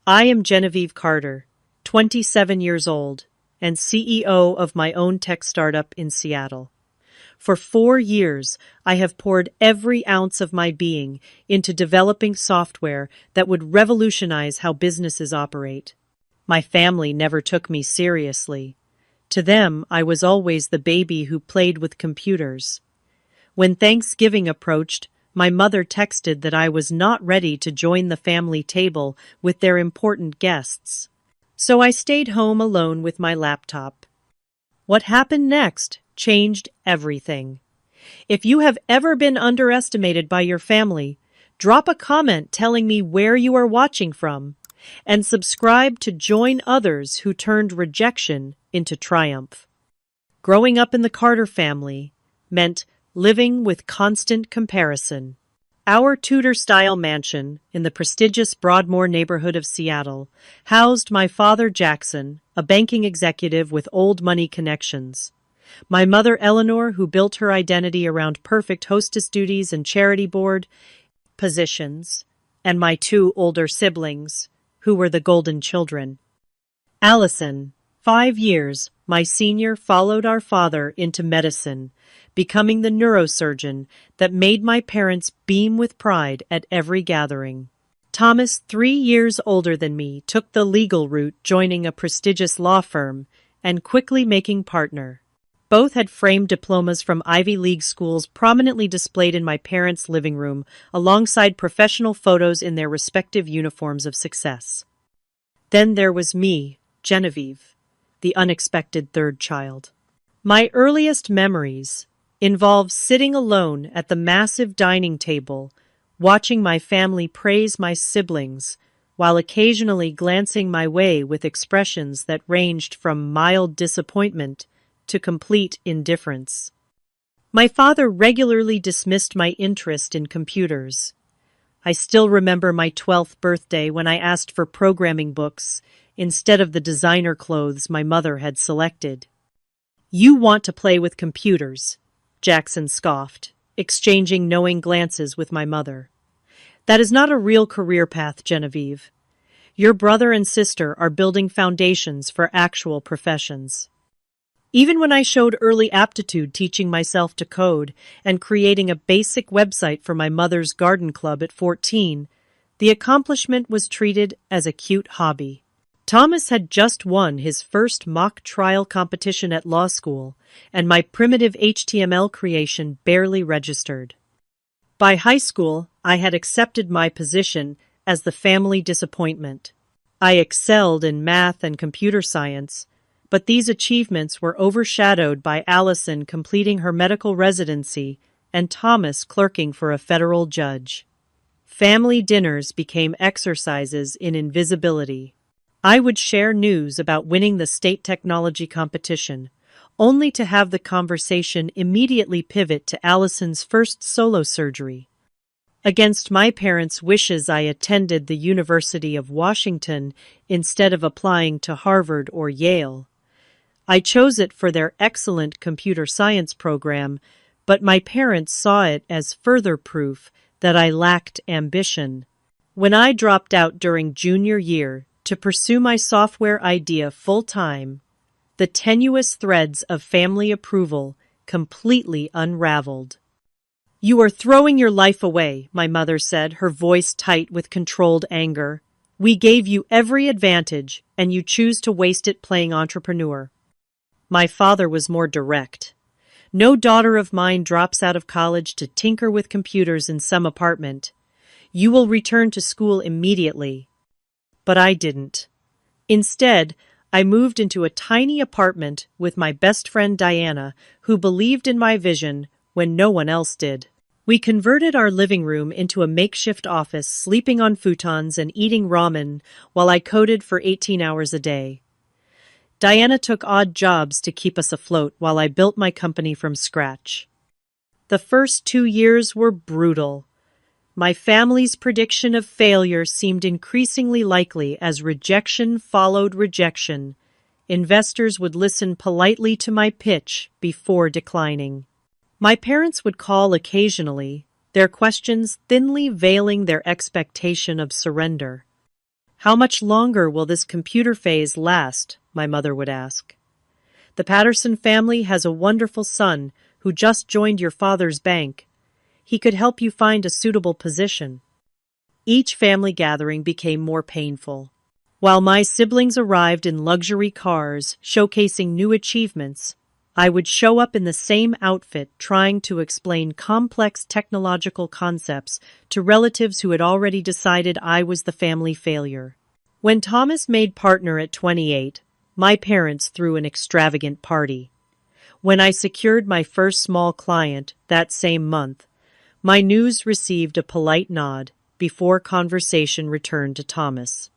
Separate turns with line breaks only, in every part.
I am Genevieve Carter, 27 years old, and CEO of my own tech startup in Seattle. For 4 years, I have poured every ounce of my being into developing software that would revolutionize how businesses operate. My family never took me seriously. To them, I was always the baby who played with computers. When Thanksgiving approached, my mother texted that I was not ready to join the family table with their important guests. So I stayed home alone with my laptop. What happened next changed everything. If you have ever been underestimated by your family, drop a comment telling me where you are watching from, and subscribe to join others who turned rejection into triumph. Growing up in the Carter family meant living with constant comparison. Our Tudor-style mansion in the prestigious Broadmoor neighborhood of Seattle housed my father Jackson, a banking executive with old money connections, my mother Eleanor, who built her identity around perfect hostess duties and charity board positions, and my two older siblings, who were the golden children. Allison, 5 years, my senior, followed our father into medicine, becoming the neurosurgeon that made my parents beam with pride at every gathering. Thomas, 3 years older than me, took the legal route, joining a prestigious law firm and quickly making partner. Both had framed diplomas from Ivy League schools prominently displayed in my parents' living room, alongside professional photos in their respective uniforms of success. Then there was me, Genevieve, the unexpected third child. My earliest memories involve sitting alone at the massive dining table, watching my family praise my siblings, while occasionally glancing my way with expressions that ranged from mild disappointment to complete indifference. My father regularly dismissed my interest in computers. I still remember my 12th birthday when I asked for programming books instead of the designer clothes my mother had selected. "You want to play with computers," Jackson scoffed, exchanging knowing glances with my mother. "That is not a real career path, Genevieve. Your brother and sister are building foundations for actual professions." Even when I showed early aptitude teaching myself to code and creating a basic website for my mother's garden club at 14, the accomplishment was treated as a cute hobby. Thomas had just won his first mock trial competition at law school, and my primitive HTML creation barely registered. By high school, I had accepted my position as the family disappointment. I excelled in math and computer science, but these achievements were overshadowed by Allison completing her medical residency and Thomas clerking for a federal judge. Family dinners became exercises in invisibility. I would share news about winning the state technology competition, only to have the conversation immediately pivot to Allison's first solo surgery. Against my parents' wishes, I attended the University of Washington instead of applying to Harvard or Yale. I chose it for their excellent computer science program, but my parents saw it as further proof that I lacked ambition. When I dropped out during junior year to pursue my software idea full-time, the tenuous threads of family approval completely unraveled. "You are throwing your life away," my mother said, her voice tight with controlled anger. "We gave you every advantage, and you choose to waste it playing entrepreneur." My father was more direct. "No daughter of mine drops out of college to tinker with computers in some apartment. You will return to school immediately." But I didn't. Instead, I moved into a tiny apartment with my best friend Diana, who believed in my vision when no one else did. We converted our living room into a makeshift office, sleeping on futons and eating ramen while I coded for 18 hours a day. Diana took odd jobs to keep us afloat while I built my company from scratch. The first 2 years were brutal. My family's prediction of failure seemed increasingly likely as rejection followed rejection. Investors would listen politely to my pitch before declining. My parents would call occasionally, their questions thinly veiling their expectation of surrender. How much longer will this computer phase last? My mother would ask. The Patterson family has a wonderful son who just joined your father's bank. He could help you find a suitable position. Each family gathering became more painful. While my siblings arrived in luxury cars, showcasing new achievements, I would show up in the same outfit trying to explain complex technological concepts to relatives who had already decided I was the family failure. When Thomas made partner at 28, my parents threw an extravagant party. When I secured my first small client that same month, my news received a polite nod before conversation returned to Thomas.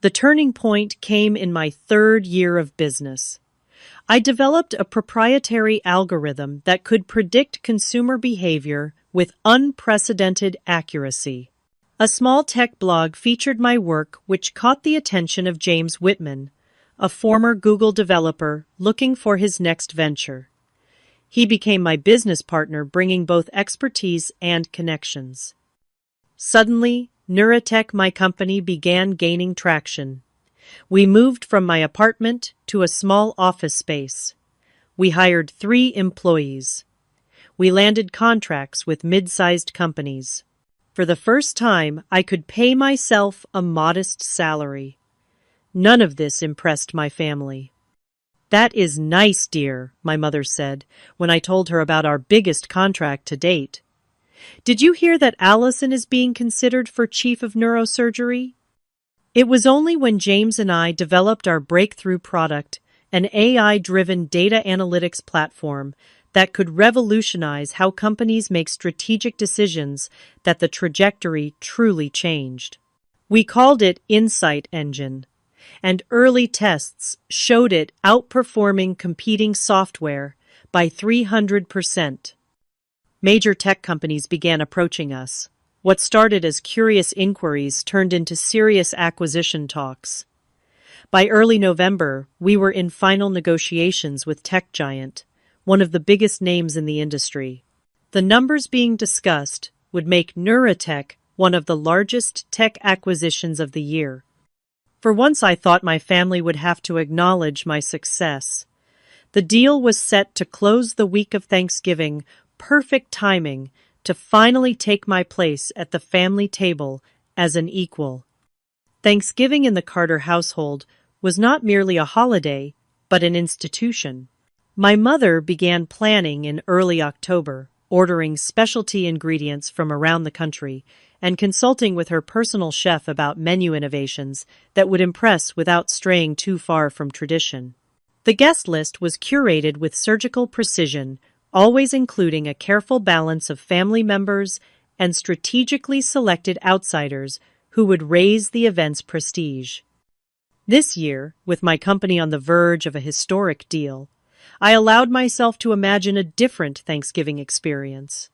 The turning point came in my third year of business. I developed a proprietary algorithm that could predict consumer behavior with unprecedented accuracy. A small tech blog featured my work, which caught the attention of James Whitman, a former Google developer looking for his next venture. He became my business partner, bringing both expertise and connections. Suddenly, Neuratech, my company, began gaining traction. We moved from my apartment to a small office space. We hired 3 employees. We landed contracts with mid-sized companies. For the first time, I could pay myself a modest salary. None of this impressed my family. "That is nice, dear," my mother said when I told her about our biggest contract to date. "Did you hear that Allison is being considered for chief of neurosurgery?" It was only when James and I developed our breakthrough product, an AI-driven data analytics platform that could revolutionize how companies make strategic decisions, that the trajectory truly changed. We called it Insight Engine, and early tests showed it outperforming competing software by 300%. Major tech companies began approaching us. What started as curious inquiries turned into serious acquisition talks. By early November, we were in final negotiations with tech giant, one of the biggest names in the industry. The numbers being discussed would make Neuratech one of the largest tech acquisitions of the year. For once, I thought my family would have to acknowledge my success. The deal was set to close the week of Thanksgiving, perfect timing to finally take my place at the family table as an equal. Thanksgiving in the Carter household was not merely a holiday, but an institution. My mother began planning in early October, ordering specialty ingredients from around the country and consulting with her personal chef about menu innovations that would impress without straying too far from tradition. The guest list was curated with surgical precision, always including a careful balance of family members and strategically selected outsiders who would raise the event's prestige. This year, with my company on the verge of a historic deal, I allowed myself to imagine a different Thanksgiving experience.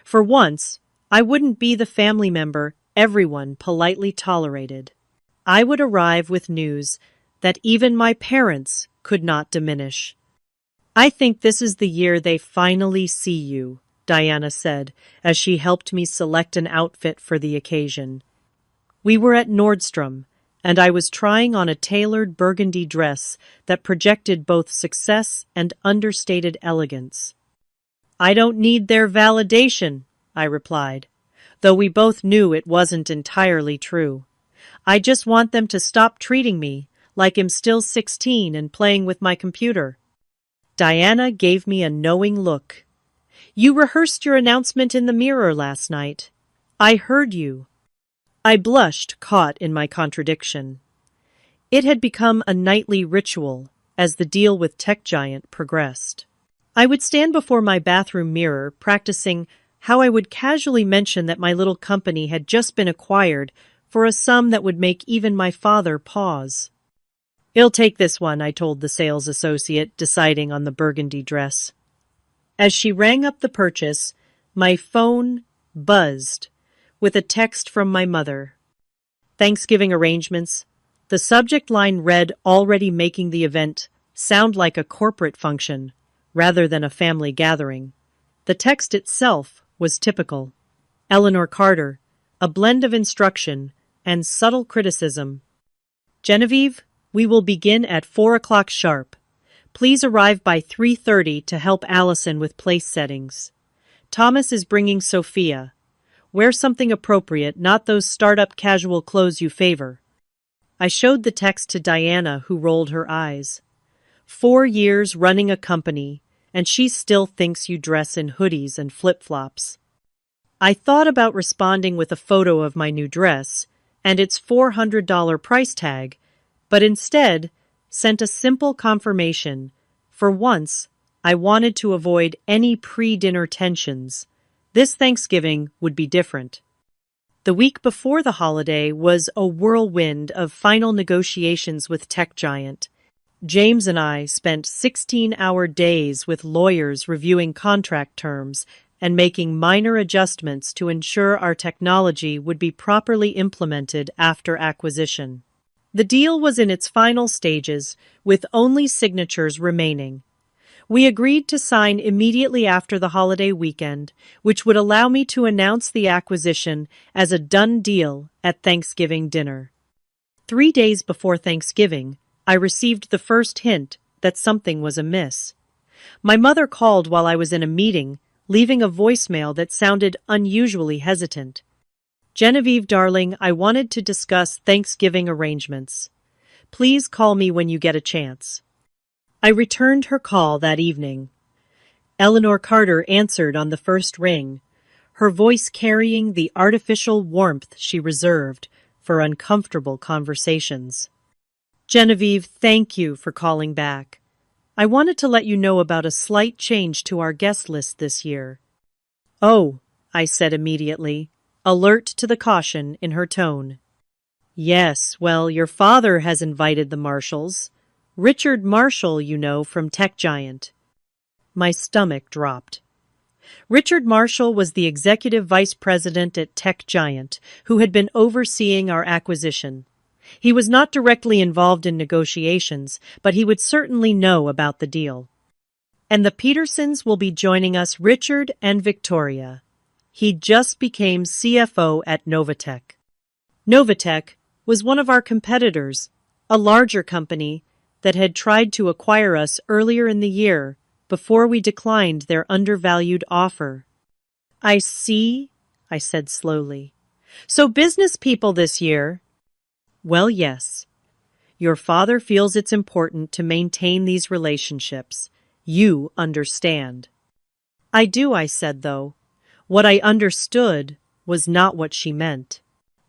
For once, I wouldn't be the family member everyone politely tolerated. I would arrive with news that even my parents could not diminish. "I think this is the year they finally see you," Diana said as she helped me select an outfit for the occasion. We were at Nordstrom, and I was trying on a tailored burgundy dress that projected both success and understated elegance. "I don't need their validation," I replied, though we both knew it wasn't entirely true. "I just want them to stop treating me like I'm still 16 and playing with my computer." Diana gave me a knowing look. "You rehearsed your announcement in the mirror last night. I heard you." I blushed, caught in my contradiction. It had become a nightly ritual as the deal with tech giant progressed. I would stand before my bathroom mirror, practicing how I would casually mention that my little company had just been acquired for a sum that would make even my father pause. "I'll take this one," I told the sales associate, deciding on the burgundy dress. As she rang up the purchase, my phone buzzed with a text from my mother. "Thanksgiving arrangements." The subject line read, already making the event sound like a corporate function rather than a family gathering. The text itself was typical. "Eleanor Carter," a blend of instruction, and subtle criticism. Genevieve, we will begin at 4 o'clock sharp. Please arrive by 3:30 to help Allison with place settings. Thomas is bringing Sophia. Wear something appropriate, not those startup casual clothes you favor. I showed the text to Diana, who rolled her eyes. 4 years running a company, and she still thinks you dress in hoodies and flip-flops. I thought about responding with a photo of my new dress and its $400 price tag, but instead sent a simple confirmation. For once, I wanted to avoid any pre-dinner tensions. This Thanksgiving would be different. The week before the holiday was a whirlwind of final negotiations with tech giant. James and I spent 16-hour days with lawyers reviewing contract terms and making minor adjustments to ensure our technology would be properly implemented after acquisition. The deal was in its final stages, with only signatures remaining. We agreed to sign immediately after the holiday weekend, which would allow me to announce the acquisition as a done deal at Thanksgiving dinner. 3 days before Thanksgiving, I received the first hint that something was amiss. My mother called while I was in a meeting, leaving a voicemail that sounded unusually hesitant. Genevieve, darling, I wanted to discuss Thanksgiving arrangements. Please call me when you get a chance. I returned her call that evening. Eleanor Carter answered on the first ring, her voice carrying the artificial warmth she reserved for uncomfortable conversations. Genevieve, thank you for calling back. I wanted to let you know about a slight change to our guest list this year. Oh, I said immediately, alert to the caution in her tone. Yes, well, your father has invited the Marshalls. Richard Marshall, you know, from Tech Giant. My stomach dropped. Richard Marshall was the executive vice president at Tech Giant, who had been overseeing our acquisition. He was not directly involved in negotiations, but he would certainly know about the deal. And the Petersons will be joining us, Richard and Victoria. He just became CFO at Novatech. Novatech was one of our competitors, a larger company that had tried to acquire us earlier in the year before we declined their undervalued offer. I see, I said slowly. So business people this year? Well, yes. Your father feels it's important to maintain these relationships. You understand. I do, I said, though. What I understood was not what she meant.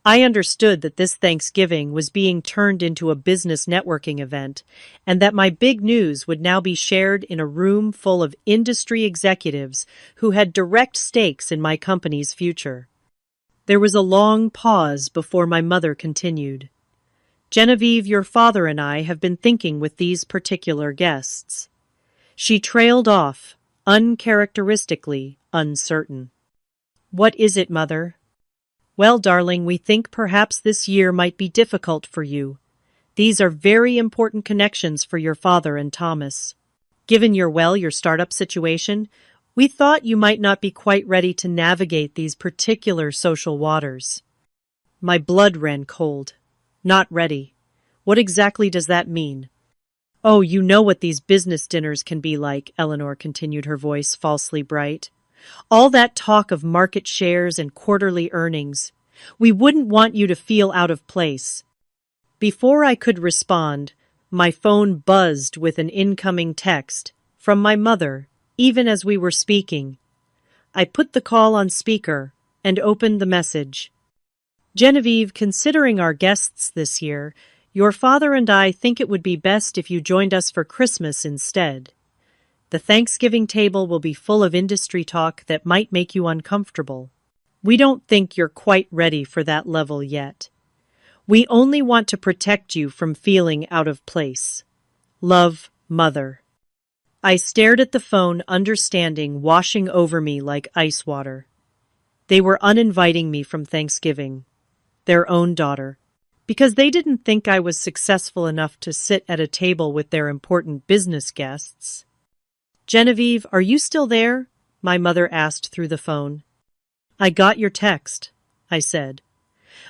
I understood that this Thanksgiving was being turned into a business networking event, and that my big news would now be shared in a room full of industry executives who had direct stakes in my company's future. There was a long pause before my mother continued. Genevieve, your father and I have been thinking with these particular guests. She trailed off, uncharacteristically uncertain. What is it, Mother? Well, darling, we think perhaps this year might be difficult for you. These are very important connections for your father and Thomas. Given your startup situation, we thought you might not be quite ready to navigate these particular social waters. My blood ran cold. Not ready. What exactly does that mean? Oh, you know what these business dinners can be like, Eleanor continued, her voice falsely bright. All that talk of market shares and quarterly earnings. We wouldn't want you to feel out of place. Before I could respond, my phone buzzed with an incoming text from my mother, even as we were speaking. I put the call on speaker and opened the message. Genevieve, considering our guests this year, your father and I think it would be best if you joined us for Christmas instead. The Thanksgiving table will be full of industry talk that might make you uncomfortable. We don't think you're quite ready for that level yet. We only want to protect you from feeling out of place. Love, Mother. I stared at the phone, understanding washing over me like ice water. They were uninviting me from Thanksgiving. Their own daughter, because they didn't think I was successful enough to sit at a table with their important business guests. Genevieve, are you still there? My mother asked through the phone. I got your text, I said.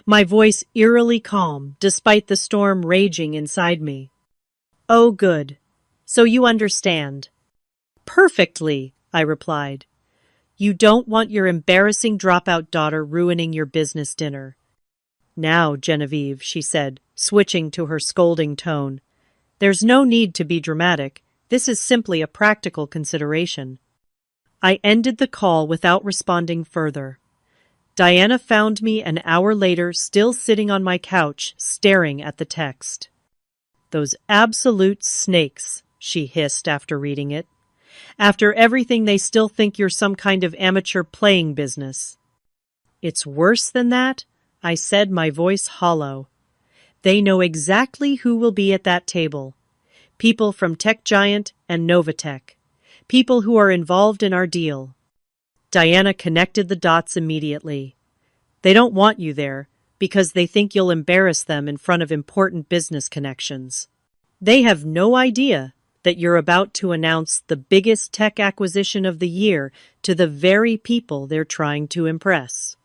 my voice eerily calm despite the storm raging inside me. "Oh, good. So you understand." "Perfectly," I replied. "You don't want your embarrassing dropout daughter ruining your business dinner." "Now, Genevieve," she said, switching to her scolding tone, "there's no need to be dramatic. This is simply a practical consideration." I ended the call without responding further. Diana found me an hour later still sitting on my couch, staring at the text. "Those absolute snakes," she hissed after reading it. "After everything, they still think you're some kind of amateur playing business." "It's worse than that," I said, my voice hollow. "They know exactly who will be at that table. People from Tech Giant and Novatech. People who are involved in our deal." Diana connected the dots immediately. "They don't want you there because they think you'll embarrass them in front of important business connections. They have no idea that you're about to announce the biggest tech acquisition of the year to the very people they're trying to impress."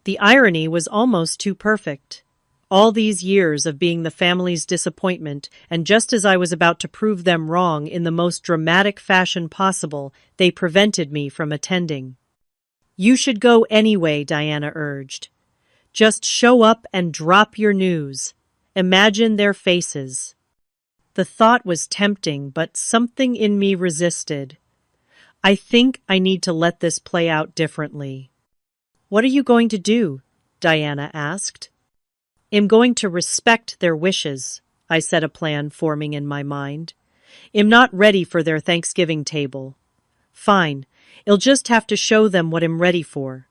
The irony was almost too perfect. All these years of being the family's disappointment, and just as I was about to prove them wrong in the most dramatic fashion possible, they prevented me from attending. "You should go anyway," Diana urged. "Just show up and drop your news. Imagine their faces." The thought was tempting, but something in me resisted. "I think I need to let this play out differently." "What are you going to do?" Diana asked. "I'm going to respect their wishes," I said, a plan forming in my mind. "I'm not ready for their Thanksgiving table." "Fine. I'll just have to show them what I'm ready for."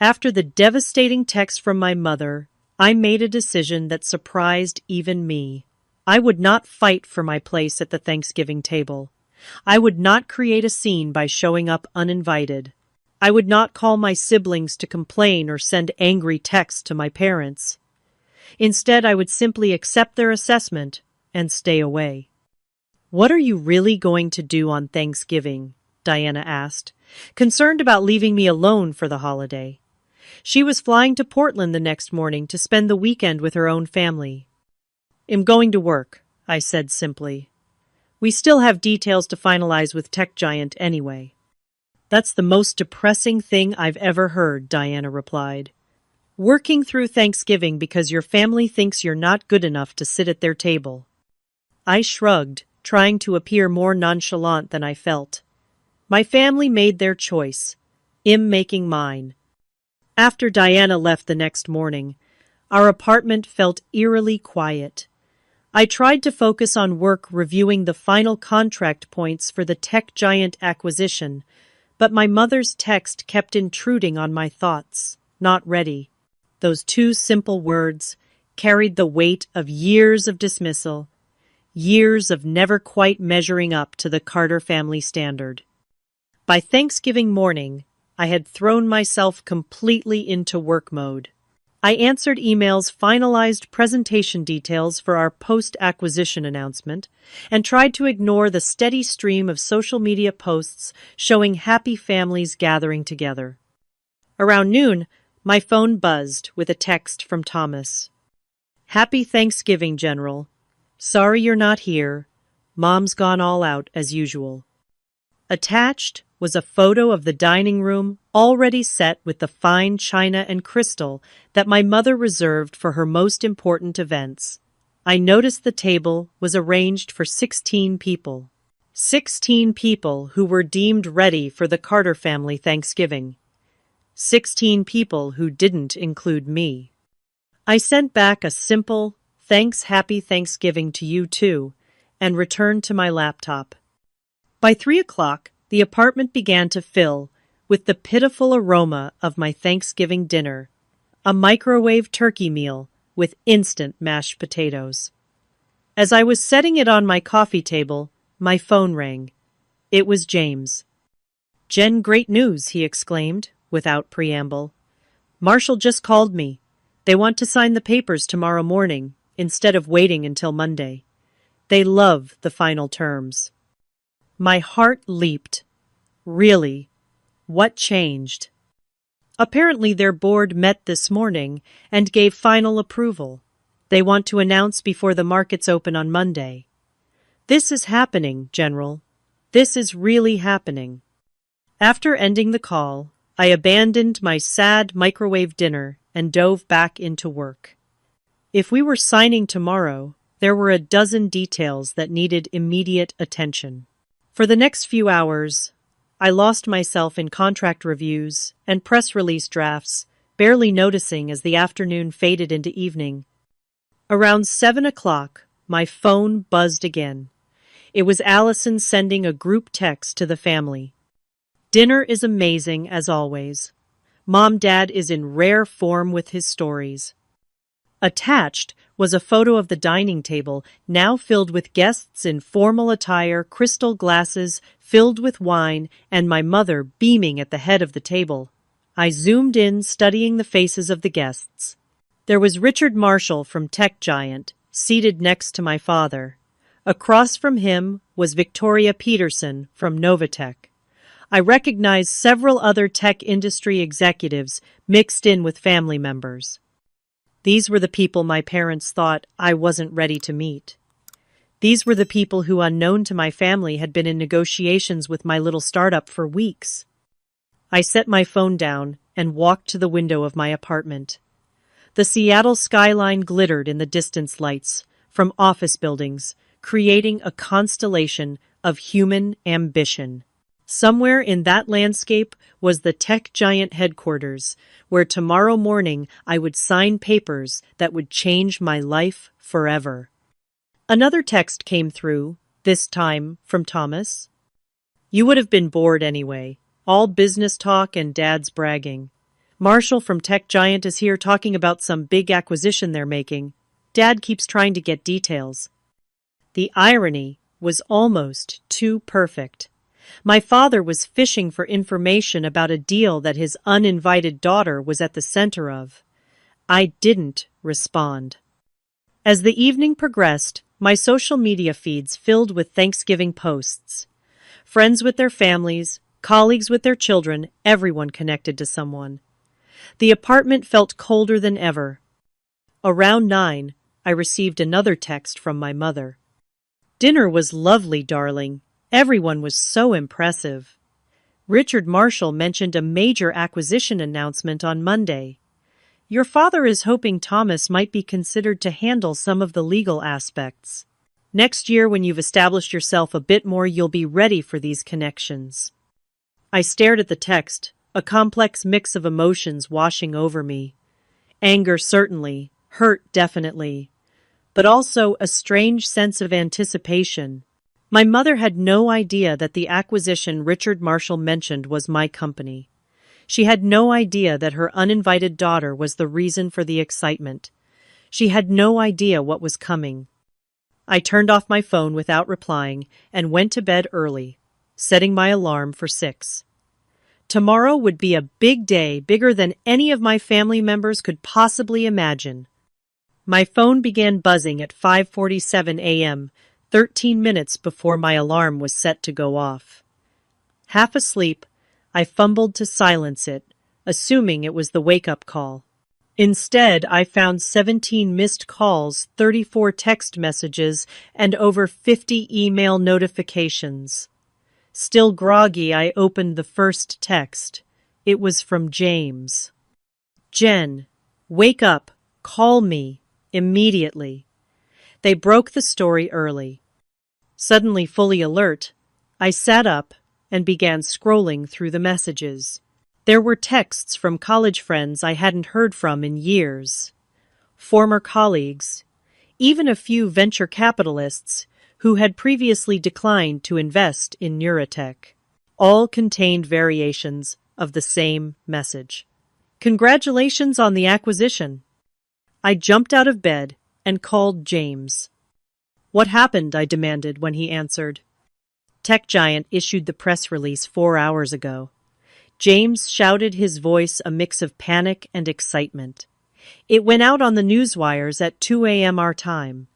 After the devastating text from my mother, I made a decision that surprised even me. I would not fight for my place at the Thanksgiving table. I would not create a scene by showing up uninvited. I would not call my siblings to complain or send angry texts to my parents. Instead, I would simply accept their assessment and stay away. "What are you really going to do on Thanksgiving?" Diana asked, concerned about leaving me alone for the holiday. She was flying to Portland the next morning to spend the weekend with her own family. "I'm going to work," I said simply. "We still have details to finalize with Tech Giant anyway." "That's the most depressing thing I've ever heard," Diana replied. "Working through Thanksgiving because your family thinks you're not good enough to sit at their table." I shrugged, trying to appear more nonchalant than I felt. "My family made their choice. I'm making mine." After Diana left the next morning, our apartment felt eerily quiet. I tried to focus on work reviewing the final contract points for the Tech Giant acquisition, but my mother's text kept intruding on my thoughts. "Not ready." Those two simple words carried the weight of years of dismissal, years of never quite measuring up to the Carter family standard. By Thanksgiving morning, I had thrown myself completely into work mode. I answered emails, finalized presentation details for our post-acquisition announcement, and tried to ignore the steady stream of social media posts showing happy families gathering together. Around noon, my phone buzzed with a text from Thomas. "Happy Thanksgiving, General. Sorry you're not here. Mom's gone all out as usual." Attached was a photo of the dining room already set with the fine china and crystal that my mother reserved for her most important events. I noticed the table was arranged for 16 people. 16 people who were deemed ready for the Carter family Thanksgiving. 16 people who didn't include me. I sent back a simple, "Thanks, happy Thanksgiving to you too," and returned to my laptop. By 3 o'clock, the apartment began to fill with the pitiful aroma of my Thanksgiving dinner, a microwave turkey meal with instant mashed potatoes. As I was setting it on my coffee table, my phone rang. It was James. "Jen, great news," he exclaimed, without preamble. "Marshall just called me. They want to sign the papers tomorrow morning, instead of waiting until Monday. They love the final terms." My heart leaped. Really? What changed? Apparently, their board met this morning and gave final approval. They want to announce before the markets open on Monday. This is happening, General. This is really happening. After ending the call, I abandoned my sad microwave dinner and dove back into work. If we were signing tomorrow, there were a dozen details that needed immediate attention. For the next few hours, I lost myself in contract reviews and press release drafts, barely noticing as the afternoon faded into evening. Around 7 o'clock, my phone buzzed again. It was Allison sending a group text to the family. Dinner is amazing as always. Mom-Dad is in rare form with his stories. Attached was a photo of the dining table, now filled with guests in formal attire, crystal glasses filled with wine, and my mother beaming at the head of the table. I zoomed in, studying the faces of the guests. There was Richard Marshall from Tech Giant, seated next to my father. Across from him was Victoria Peterson from Novatech. I recognized several other tech industry executives mixed in with family members. These were the people my parents thought I wasn't ready to meet. These were the people who, unknown to my family, had been in negotiations with my little startup for weeks. I set my phone down and walked to the window of my apartment. The Seattle skyline glittered in the distance lights from office buildings, creating a constellation of human ambition. Somewhere in that landscape was the Tech Giant headquarters, where tomorrow morning I would sign papers that would change my life forever. Another text came through, this time from Thomas. You would have been bored anyway. All business talk and Dad's bragging. Marshall from Tech Giant is here talking about some big acquisition they're making. Dad keeps trying to get details. The irony was almost too perfect. My father was fishing for information about a deal that his uninvited daughter was at the center of. I didn't respond. As the evening progressed, my social media feeds filled with Thanksgiving posts. Friends with their families, colleagues with their children, everyone connected to someone. The apartment felt colder than ever. Around 9, I received another text from my mother. Dinner was lovely, darling. Everyone was so impressive. Richard Marshall mentioned a major acquisition announcement on Monday. Your father is hoping Thomas might be considered to handle some of the legal aspects. Next year, when you've established yourself a bit more, you'll be ready for these connections. I stared at the text, a complex mix of emotions washing over me. Anger, certainly. Hurt, definitely. But also a strange sense of anticipation. My mother had no idea that the acquisition Richard Marshall mentioned was my company. She had no idea that her uninvited daughter was the reason for the excitement. She had no idea what was coming. I turned off my phone without replying and went to bed early, setting my alarm for 6. Tomorrow would be a big day, bigger than any of my family members could possibly imagine. My phone began buzzing at 5:47 a.m., 13 minutes before my alarm was set to go off. Half asleep, I fumbled to silence it, assuming it was the wake-up call. Instead, I found 17 missed calls, 34 text messages, and over 50 email notifications. Still groggy, I opened the first text. It was from James. Jen, wake up. Call me. Immediately. They broke the story early. Suddenly fully alert, I sat up and began scrolling through the messages. There were texts from college friends I hadn't heard from in years, former colleagues, even a few venture capitalists who had previously declined to invest in Neurotech. All contained variations of the same message. Congratulations on the acquisition. I jumped out of bed and called James. What happened? I demanded when he answered. Tech Giant issued the press release 4 hours ago. James shouted, his voice a mix of panic and excitement. It went out on the newswires at 2 a.m. our time.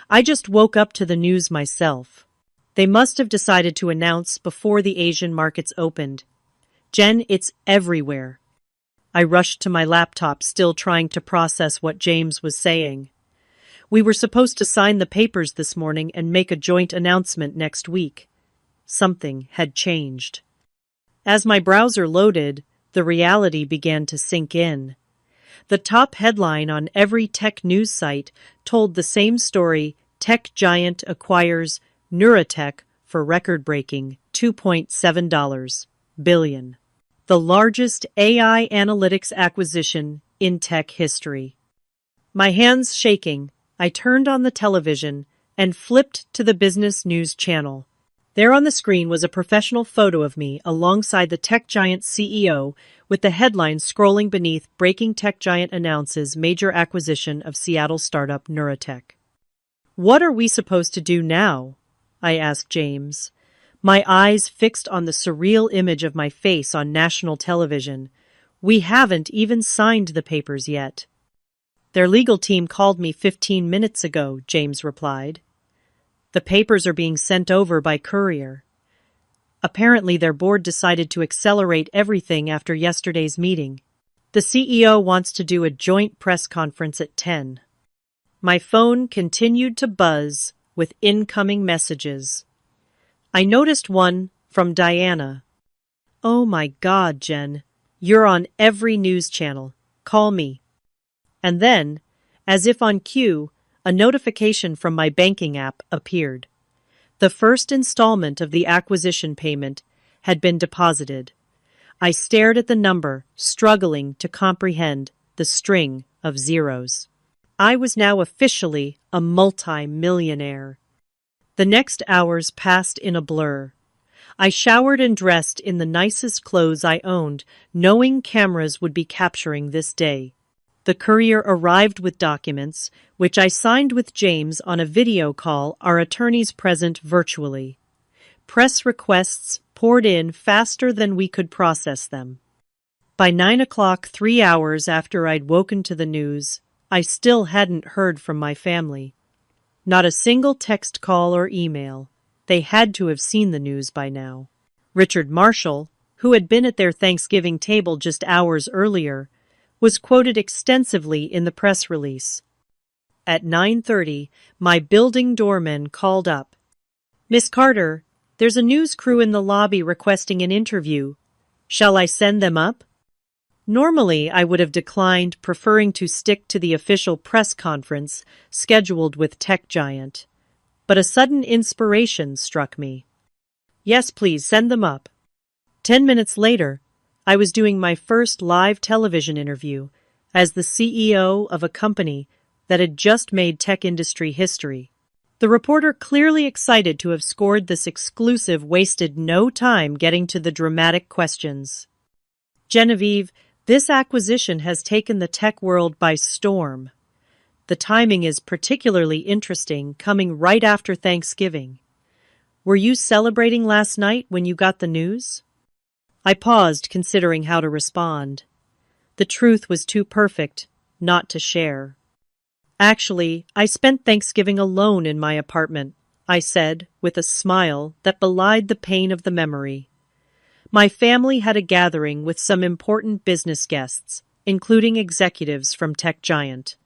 I just woke up to the news myself. They must have decided to announce before the Asian markets opened. Jen, it's everywhere. I rushed to my laptop, still trying to process what James was saying. We were supposed to sign the papers this morning and make a joint announcement next week. Something had changed. As my browser loaded, the reality began to sink in. The top headline on every tech news site told the same story: tech giant acquires Neurotech for record-breaking $2.7 billion. The largest AI analytics acquisition in tech history. My hands shaking, I turned on the television and flipped to the business news channel. There on the screen was a professional photo of me alongside the tech giant CEO, with the headline scrolling beneath: Breaking Tech Giant Announces Major Acquisition of Seattle Startup Neurotech. What are we supposed to do now? I asked James, my eyes fixed on the surreal image of my face on national television. We haven't even signed the papers yet. Their legal team called me 15 minutes ago, James replied. The papers are being sent over by courier. Apparently their board decided to accelerate everything after yesterday's meeting. The CEO wants to do a joint press conference at 10. My phone continued to buzz with incoming messages. I noticed one from Diana. "Oh my God, Jen, you're on every news channel. Call me." And then, as if on cue, a notification from my banking app appeared. The first installment of the acquisition payment had been deposited. I stared at the number, struggling to comprehend the string of zeros. I was now officially a multi-millionaire. The next hours passed in a blur. I showered and dressed in the nicest clothes I owned, knowing cameras would be capturing this day. The courier arrived with documents, which I signed with James on a video call, our attorneys present virtually. Press requests poured in faster than we could process them. By 9 o'clock, 3 hours after I'd woken to the news, I still hadn't heard from my family. Not a single text call or email. They had to have seen the news by now. Richard Marshall, who had been at their Thanksgiving table just hours earlier, was quoted extensively in the press release. At 9:30, my building doorman called up. "Miss Carter, there's a news crew in the lobby requesting an interview. Shall I send them up?" Normally, I would have declined, preferring to stick to the official press conference scheduled with Tech Giant. But a sudden inspiration struck me. "Yes, please, send them up." 10 minutes later, I was doing my first live television interview as the CEO of a company that had just made tech industry history. The reporter, clearly excited to have scored this exclusive, wasted no time getting to the dramatic questions. "Genevieve, this acquisition has taken the tech world by storm. The timing is particularly interesting, coming right after Thanksgiving. Were you celebrating last night when you got the news?" I paused, considering how to respond. The truth was too perfect not to share. "Actually, I spent Thanksgiving alone in my apartment," I said, with a smile that belied the pain of the memory. My family had a gathering with some important business guests, including executives from Tech Giant.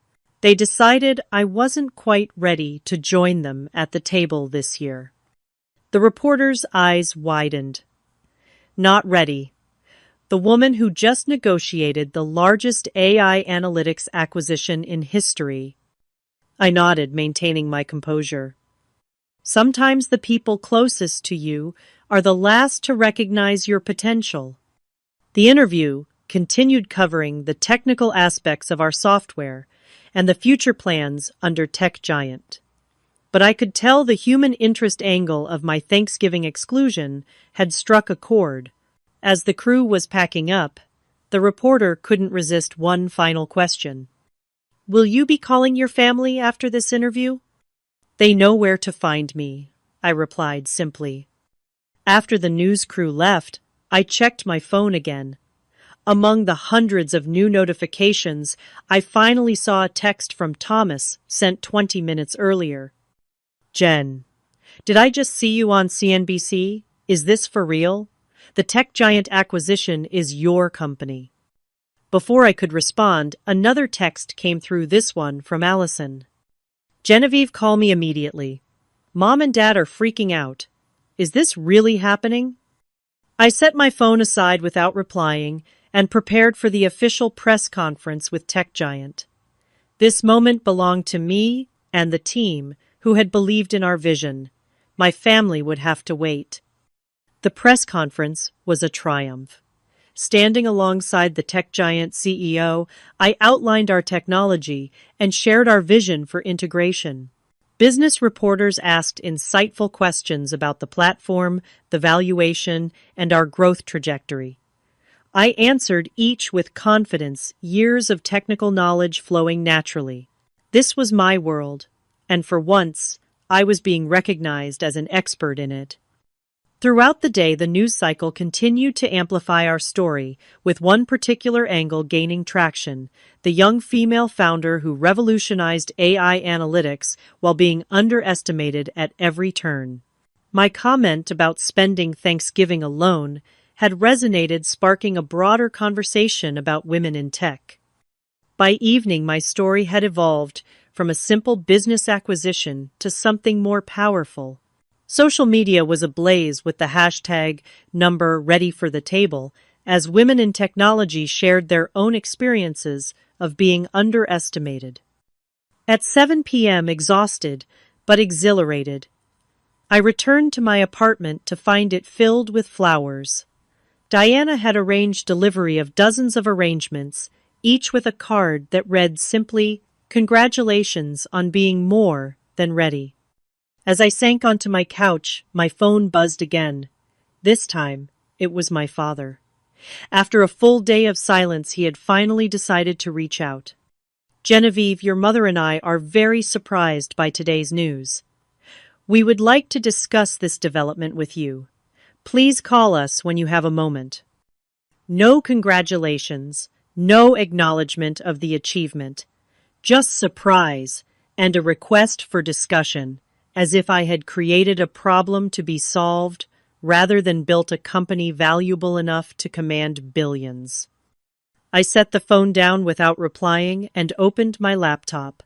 They decided I wasn't quite ready to join them at the table this year. The reporter's eyes widened. Not ready. The woman who just negotiated the largest AI analytics acquisition in history. I nodded, maintaining my composure. Sometimes the people closest to you are the last to recognize your potential. The interview continued, covering the technical aspects of our software and the future plans under Tech Giant. But I could tell the human interest angle of my Thanksgiving exclusion had struck a chord. As the crew was packing up, the reporter couldn't resist one final question. "Will you be calling your family after this interview?" "They know where to find me," I replied simply. After the news crew left, I checked my phone again. Among the hundreds of new notifications, I finally saw a text from Thomas sent 20 minutes earlier. "Jen, did I just see you on CNBC? Is this for real? The Tech Giant acquisition is your company." Before I could respond, another text came through, this one from Allison. Genevieve, call me immediately. Mom and Dad are freaking out. Is this really happening? I set my phone aside without replying and prepared for the official press conference with Tech Giant. This moment belonged to me and the team who had believed in our vision. My family would have to wait. The press conference was a triumph. Standing alongside the Tech Giant CEO, I outlined our technology and shared our vision for integration. Business reporters asked insightful questions about the platform, the valuation, and our growth trajectory. I answered each with confidence, years of technical knowledge flowing naturally. This was my world, and for once, I was being recognized as an expert in it. Throughout the day, the news cycle continued to amplify our story, with one particular angle gaining traction: the young female founder who revolutionized AI analytics while being underestimated at every turn. My comment about spending Thanksgiving alone had resonated, sparking a broader conversation about women in tech. By evening, my story had evolved from a simple business acquisition to something more powerful. Social media was ablaze with the hashtag #ReadyForTheTable as women in technology shared their own experiences of being underestimated. At 7 p.m., exhausted but exhilarated, I returned to my apartment to find it filled with flowers. Diana had arranged delivery of dozens of arrangements, each with a card that read simply, "Congratulations on being more than ready." As I sank onto my couch, my phone buzzed again. This time, it was my father. After a full day of silence, he had finally decided to reach out. Genevieve, your mother and I are very surprised by today's news. We would like to discuss this development with you. Please call us when you have a moment. No congratulations, no acknowledgement of the achievement, just surprise and a request for discussion, as if I had created a problem to be solved rather than built a company valuable enough to command billions. I set the phone down without replying and opened my laptop.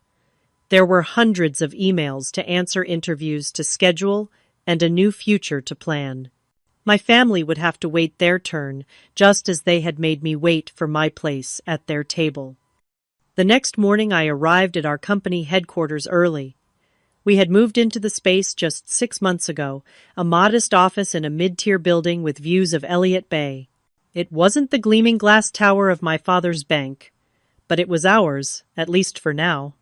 There were hundreds of emails to answer, interviews to schedule, and a new future to plan. My family would have to wait their turn, just as they had made me wait for my place at their table. The next morning, I arrived at our company headquarters early. We had moved into the space just 6 months ago, a modest office in a mid-tier building with views of Elliott Bay. It wasn't the gleaming glass tower of my father's bank, but it was ours, at least for now.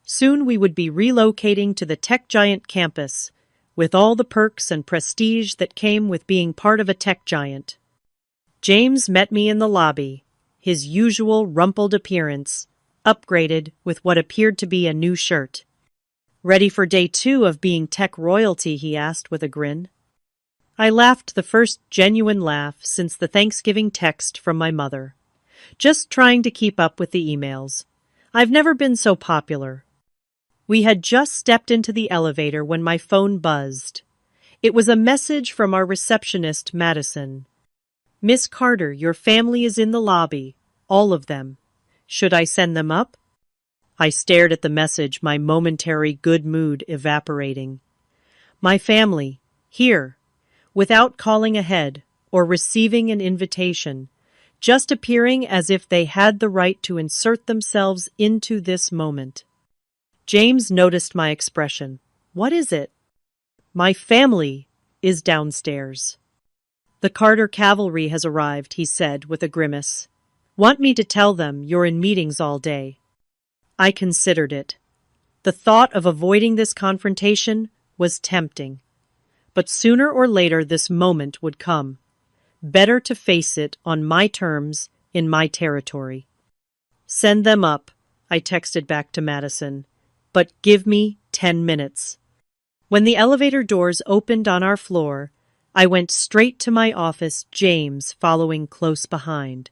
Soon we would be relocating to the Tech Giant campus, with all the perks and prestige that came with being part of a tech giant. James met me in the lobby, his usual rumpled appearance, upgraded with what appeared to be a new shirt. "Ready for day 2 of being tech royalty?" he asked with a grin. I laughed, the first genuine laugh since the Thanksgiving text from my mother. Just trying to keep up with the emails. I've never been so popular. We had just stepped into the elevator when my phone buzzed. It was a message from our receptionist, Madison. "Miss Carter, your family is in the lobby. All of them. Should I send them up?" I stared at the message, my momentary good mood evaporating. My family, here, without calling ahead or receiving an invitation, just appearing as if they had the right to insert themselves into this moment. James noticed my expression. "What is it?" "My family is downstairs." "The Carter cavalry has arrived," he said with a grimace. "Want me to tell them you're in meetings all day?" I considered it. The thought of avoiding this confrontation was tempting. But sooner or later this moment would come. Better to face it on my terms, in my territory. "Send them up," I texted back to Madison. "But give me 10 minutes. When the elevator doors opened on our floor, I went straight to my office, James following close behind.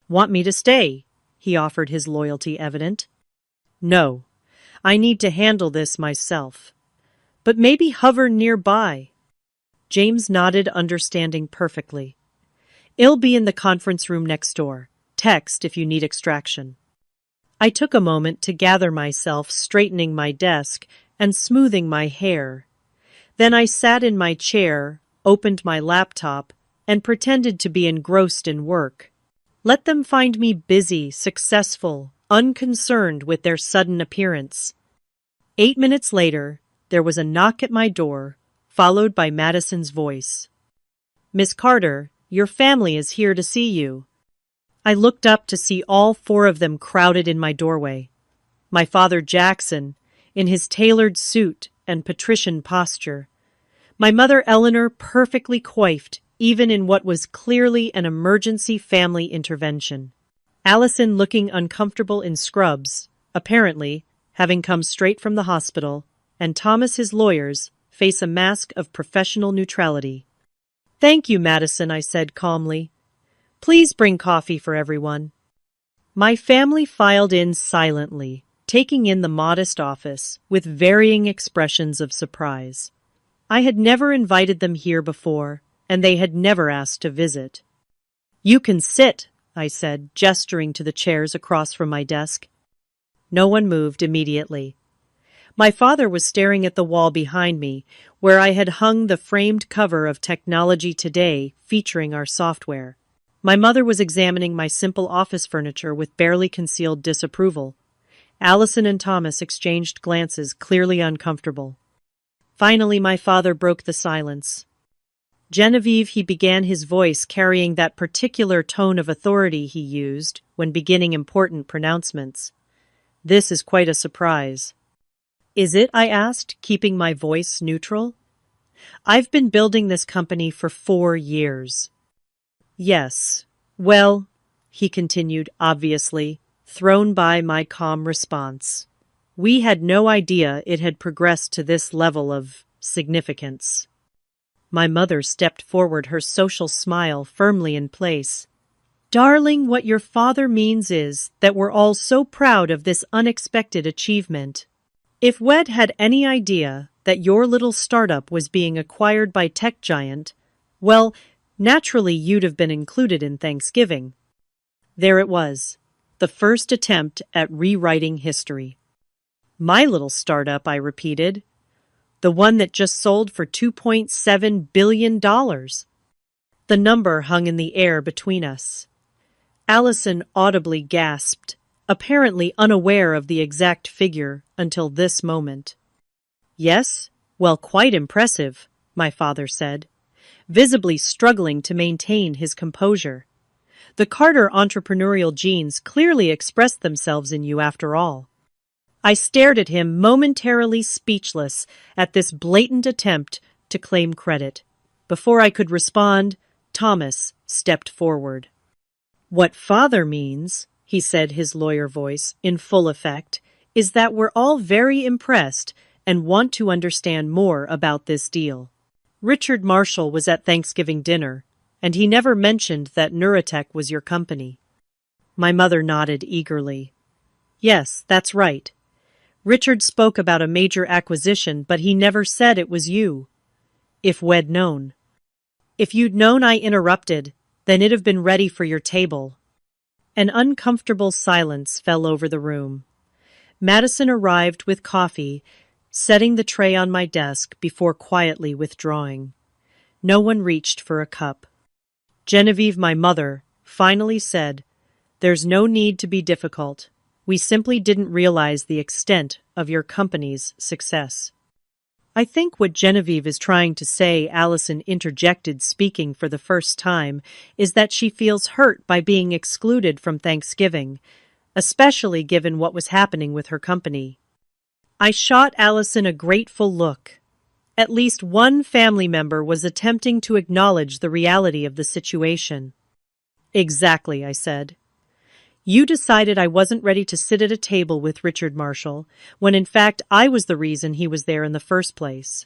"Want me to stay?" he offered, his loyalty evident. "No, I need to handle this myself. But maybe hover nearby." James nodded, understanding perfectly. "I'll be in the conference room next door. Text if you need extraction. I took a moment to gather myself, straightening my desk and smoothing my hair. Then I sat in my chair, opened my laptop, and pretended to be engrossed in work. Let them find me busy, successful, unconcerned with their sudden appearance. 8 minutes later, there was a knock at my door, followed by Madison's voice. "Miss Carter, your family is here to see you." I looked up to see all four of them crowded in my doorway. My father Jackson, in his tailored suit and patrician posture. My mother Eleanor perfectly coiffed, even in what was clearly an emergency family intervention. Allison looking uncomfortable in scrubs, apparently, having come straight from the hospital, and Thomas his lawyers face a mask of professional neutrality. "Thank you, Madison," I said calmly. "Please bring coffee for everyone." My family filed in silently, taking in the modest office with varying expressions of surprise. I had never invited them here before, and they had never asked to visit. "You can sit," I said, gesturing to the chairs across from my desk. No one moved immediately. My father was staring at the wall behind me, where I had hung the framed cover of Technology Today featuring our software. My mother was examining my simple office furniture with barely concealed disapproval. Allison and Thomas exchanged glances, clearly uncomfortable. Finally, my father broke the silence. "Genevieve," he began, his voice carrying that particular tone of authority he used when beginning important pronouncements. "This is quite a surprise." "Is it?" I asked, keeping my voice neutral. "I've been building this company for 4 years. "Yes. Well," he continued, obviously thrown by my calm response. "We had no idea it had progressed to this level of significance." My mother stepped forward, her social smile firmly in place. "Darling, what your father means is that we're all so proud of this unexpected achievement. If Wed had any idea that your little startup was being acquired by tech giant, well, naturally you'd have been included in Thanksgiving." There it was, the first attempt at rewriting history. "My little startup," I repeated. "The one that just sold for $2.7 billion. The number hung in the air between us. Allison audibly gasped, apparently unaware of the exact figure until this moment. "Yes? Well, quite impressive," my father said, visibly struggling to maintain his composure. "The Carter entrepreneurial genes clearly expressed themselves in you after all." I stared at him, momentarily speechless at this blatant attempt to claim credit. Before I could respond, Thomas stepped forward. "What father means," he said, his lawyer voice in full effect, "is that we're all very impressed and want to understand more about this deal. Richard Marshall was at Thanksgiving dinner, and he never mentioned that Neurotech was your company." My mother nodded eagerly. "Yes, that's right. Richard spoke about a major acquisition, but he never said it was you. If we'd known." "If you'd known," I interrupted, "then it'd have been ready for your table." An uncomfortable silence fell over the room. Madison arrived with coffee, setting the tray on my desk before quietly withdrawing. No one reached for a cup. Genevieve, my mother, finally said, "There's no need to be difficult. We simply didn't realize the extent of your company's success." "I think what Genevieve is trying to say," Allison interjected, speaking for the first time, "is that she feels hurt by being excluded from Thanksgiving, especially given what was happening with her company." I shot Allison a grateful look. At least one family member was attempting to acknowledge the reality of the situation. "Exactly," I said. "You decided I wasn't ready to sit at a table with Richard Marshall, when in fact I was the reason he was there in the first place."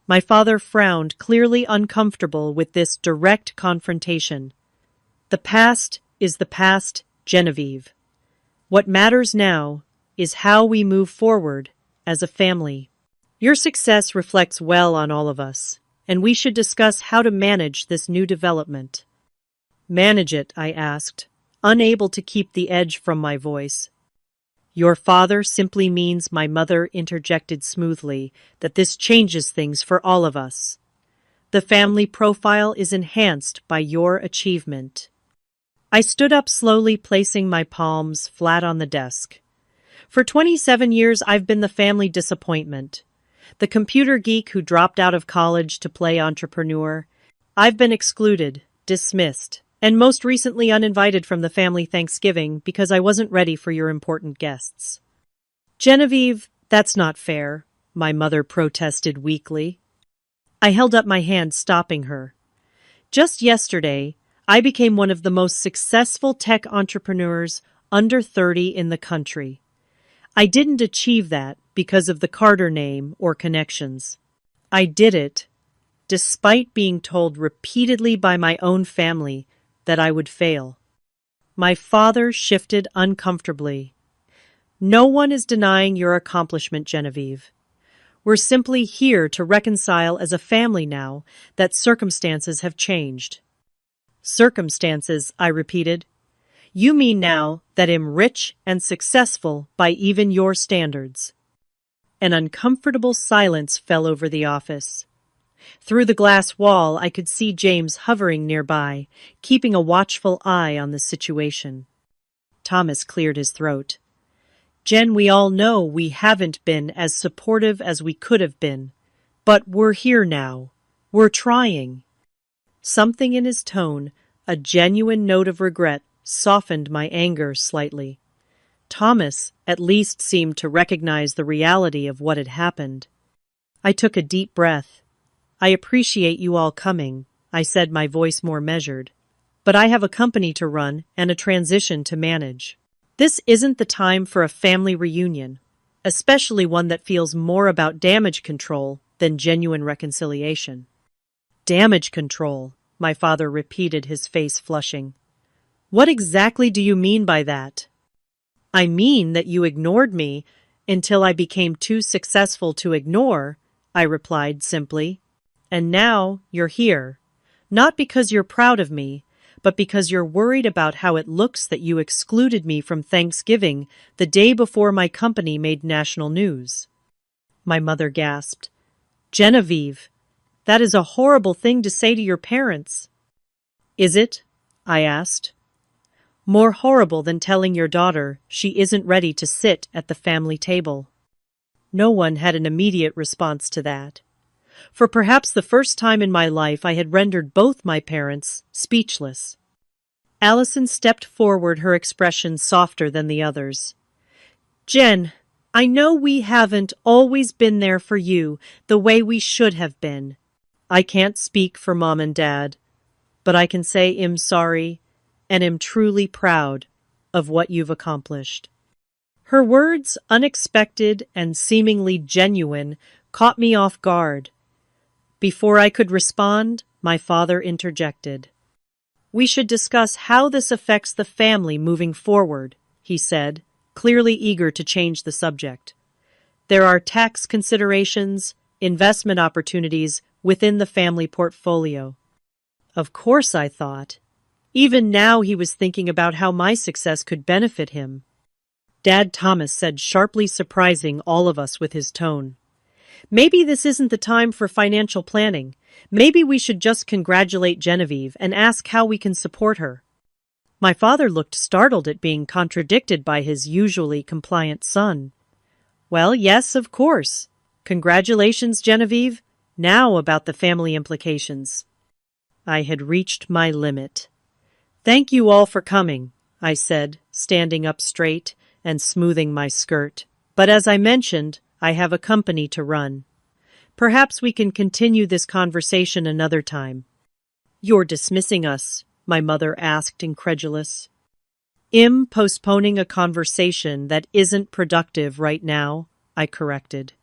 My father frowned, clearly uncomfortable with this direct confrontation. "The past is the past, Genevieve. What matters now is how we move forward as a family. Your success reflects well on all of us, and we should discuss how to manage this new development." "Manage it?" I asked, unable to keep the edge from my voice. Your father simply means, my mother interjected smoothly, that this changes things for all of us. The family profile is enhanced by your achievement. I stood up slowly, placing my palms flat on the desk. For 27 years, I've been the family disappointment. The computer geek who dropped out of college to play entrepreneur. I've been excluded, dismissed, and most recently uninvited from the family Thanksgiving because I wasn't ready for your important guests. Genevieve, that's not fair, my mother protested weakly. I held up my hand, stopping her. Just yesterday, I became one of the most successful tech entrepreneurs under 30 in the country. I didn't achieve that because of the Carter name or connections. I did it despite being told repeatedly by my own family that I would fail. My father shifted uncomfortably. No one is denying your accomplishment, Genevieve. We're simply here to reconcile as a family now that circumstances have changed. Circumstances, I repeated. You mean now that I'm rich and successful by even your standards. An uncomfortable silence fell over the office. Through the glass wall, I could see James hovering nearby, keeping a watchful eye on the situation. Thomas cleared his throat. Jen, we all know we haven't been as supportive as we could have been, but we're here now. We're trying. Something in his tone, a genuine note of regret, softened my anger slightly. Thomas at least seemed to recognize the reality of what had happened. I took a deep breath. I appreciate you all coming, I said, my voice more measured. But I have a company to run and a transition to manage. This isn't the time for a family reunion, especially one that feels more about damage control than genuine reconciliation. Damage control, my father repeated, his face flushing. What exactly do you mean by that? I mean that you ignored me until I became too successful to ignore, I replied simply. And now you're here, not because you're proud of me, but because you're worried about how it looks that you excluded me from Thanksgiving the day before my company made national news. My mother gasped. Genevieve, that is a horrible thing to say to your parents. Is it? I asked. More horrible than telling your daughter she isn't ready to sit at the family table. No one had an immediate response to that. For perhaps the first time in my life, I had rendered both my parents speechless. Allison stepped forward, her expression softer than the others. Jen, I know we haven't always been there for you the way we should have been. I can't speak for Mom and Dad, but I can say I'm sorry and am truly proud of what you've accomplished. Her words, unexpected and seemingly genuine, caught me off guard. Before I could respond, my father interjected. We should discuss how this affects the family moving forward, he said, clearly eager to change the subject. There are tax considerations, investment opportunities within the family portfolio. Of course, I thought. Even now he was thinking about how my success could benefit him. Dad, Thomas said, sharply, surprising all of us with his tone. Maybe this isn't the time for financial planning. Maybe we should just congratulate Genevieve and ask how we can support her. My father looked startled at being contradicted by his usually compliant son. Well, yes, of course. Congratulations, Genevieve. Now about the family implications. I had reached my limit. Thank you all for coming, I said, standing up straight and smoothing my skirt. But as I mentioned, I have a company to run. Perhaps we can continue this conversation another time. You're dismissing us, my mother asked, incredulous. I'm postponing a conversation that isn't productive right now, I corrected.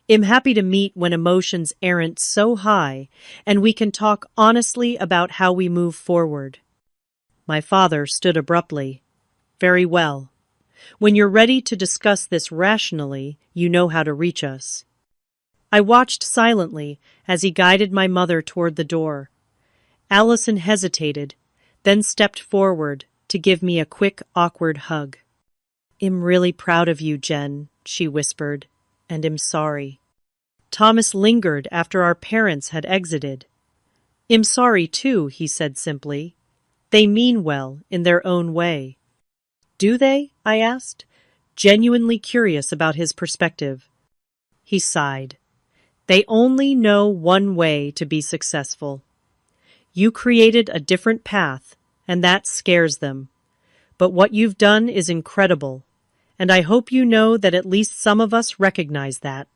I'm happy to meet when emotions aren't so high and we can talk honestly about how we move forward. My father stood abruptly. Very well. When you're ready to discuss this rationally, you know how to reach us. I watched silently as he guided my mother toward the door. Allison hesitated, then stepped forward, to give me a quick, awkward hug. "I'm really proud of you, Jen," she whispered, "and I'm sorry." Thomas lingered after our parents had exited. "I'm sorry too," he said simply. "They mean well in their own way." "Do they?" I asked, genuinely curious about his perspective. He sighed. "They only know one way to be successful. You created a different path, and that scares them. But what you've done is incredible, and I hope you know that at least some of us recognize that."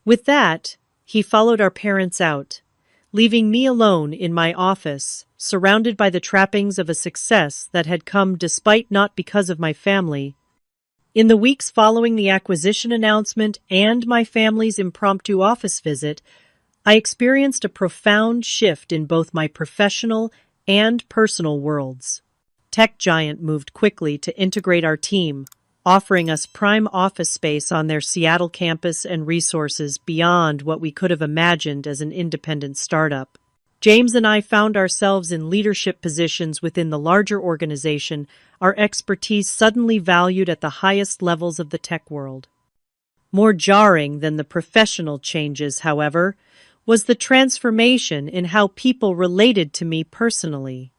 With that, he followed our parents out, leaving me alone in my office, surrounded by the trappings of a success that had come despite not because of my family. In the weeks following the acquisition announcement and my family's impromptu office visit, I experienced a profound shift in both my professional and personal worlds. Tech Giant moved quickly to integrate our team, offering us prime office space on their Seattle campus and resources beyond what we could have imagined as an independent startup. James and I found ourselves in leadership positions within the larger organization, our expertise suddenly valued at the highest levels of the tech world. More jarring than the professional changes, however, was the transformation in how people related to me personally.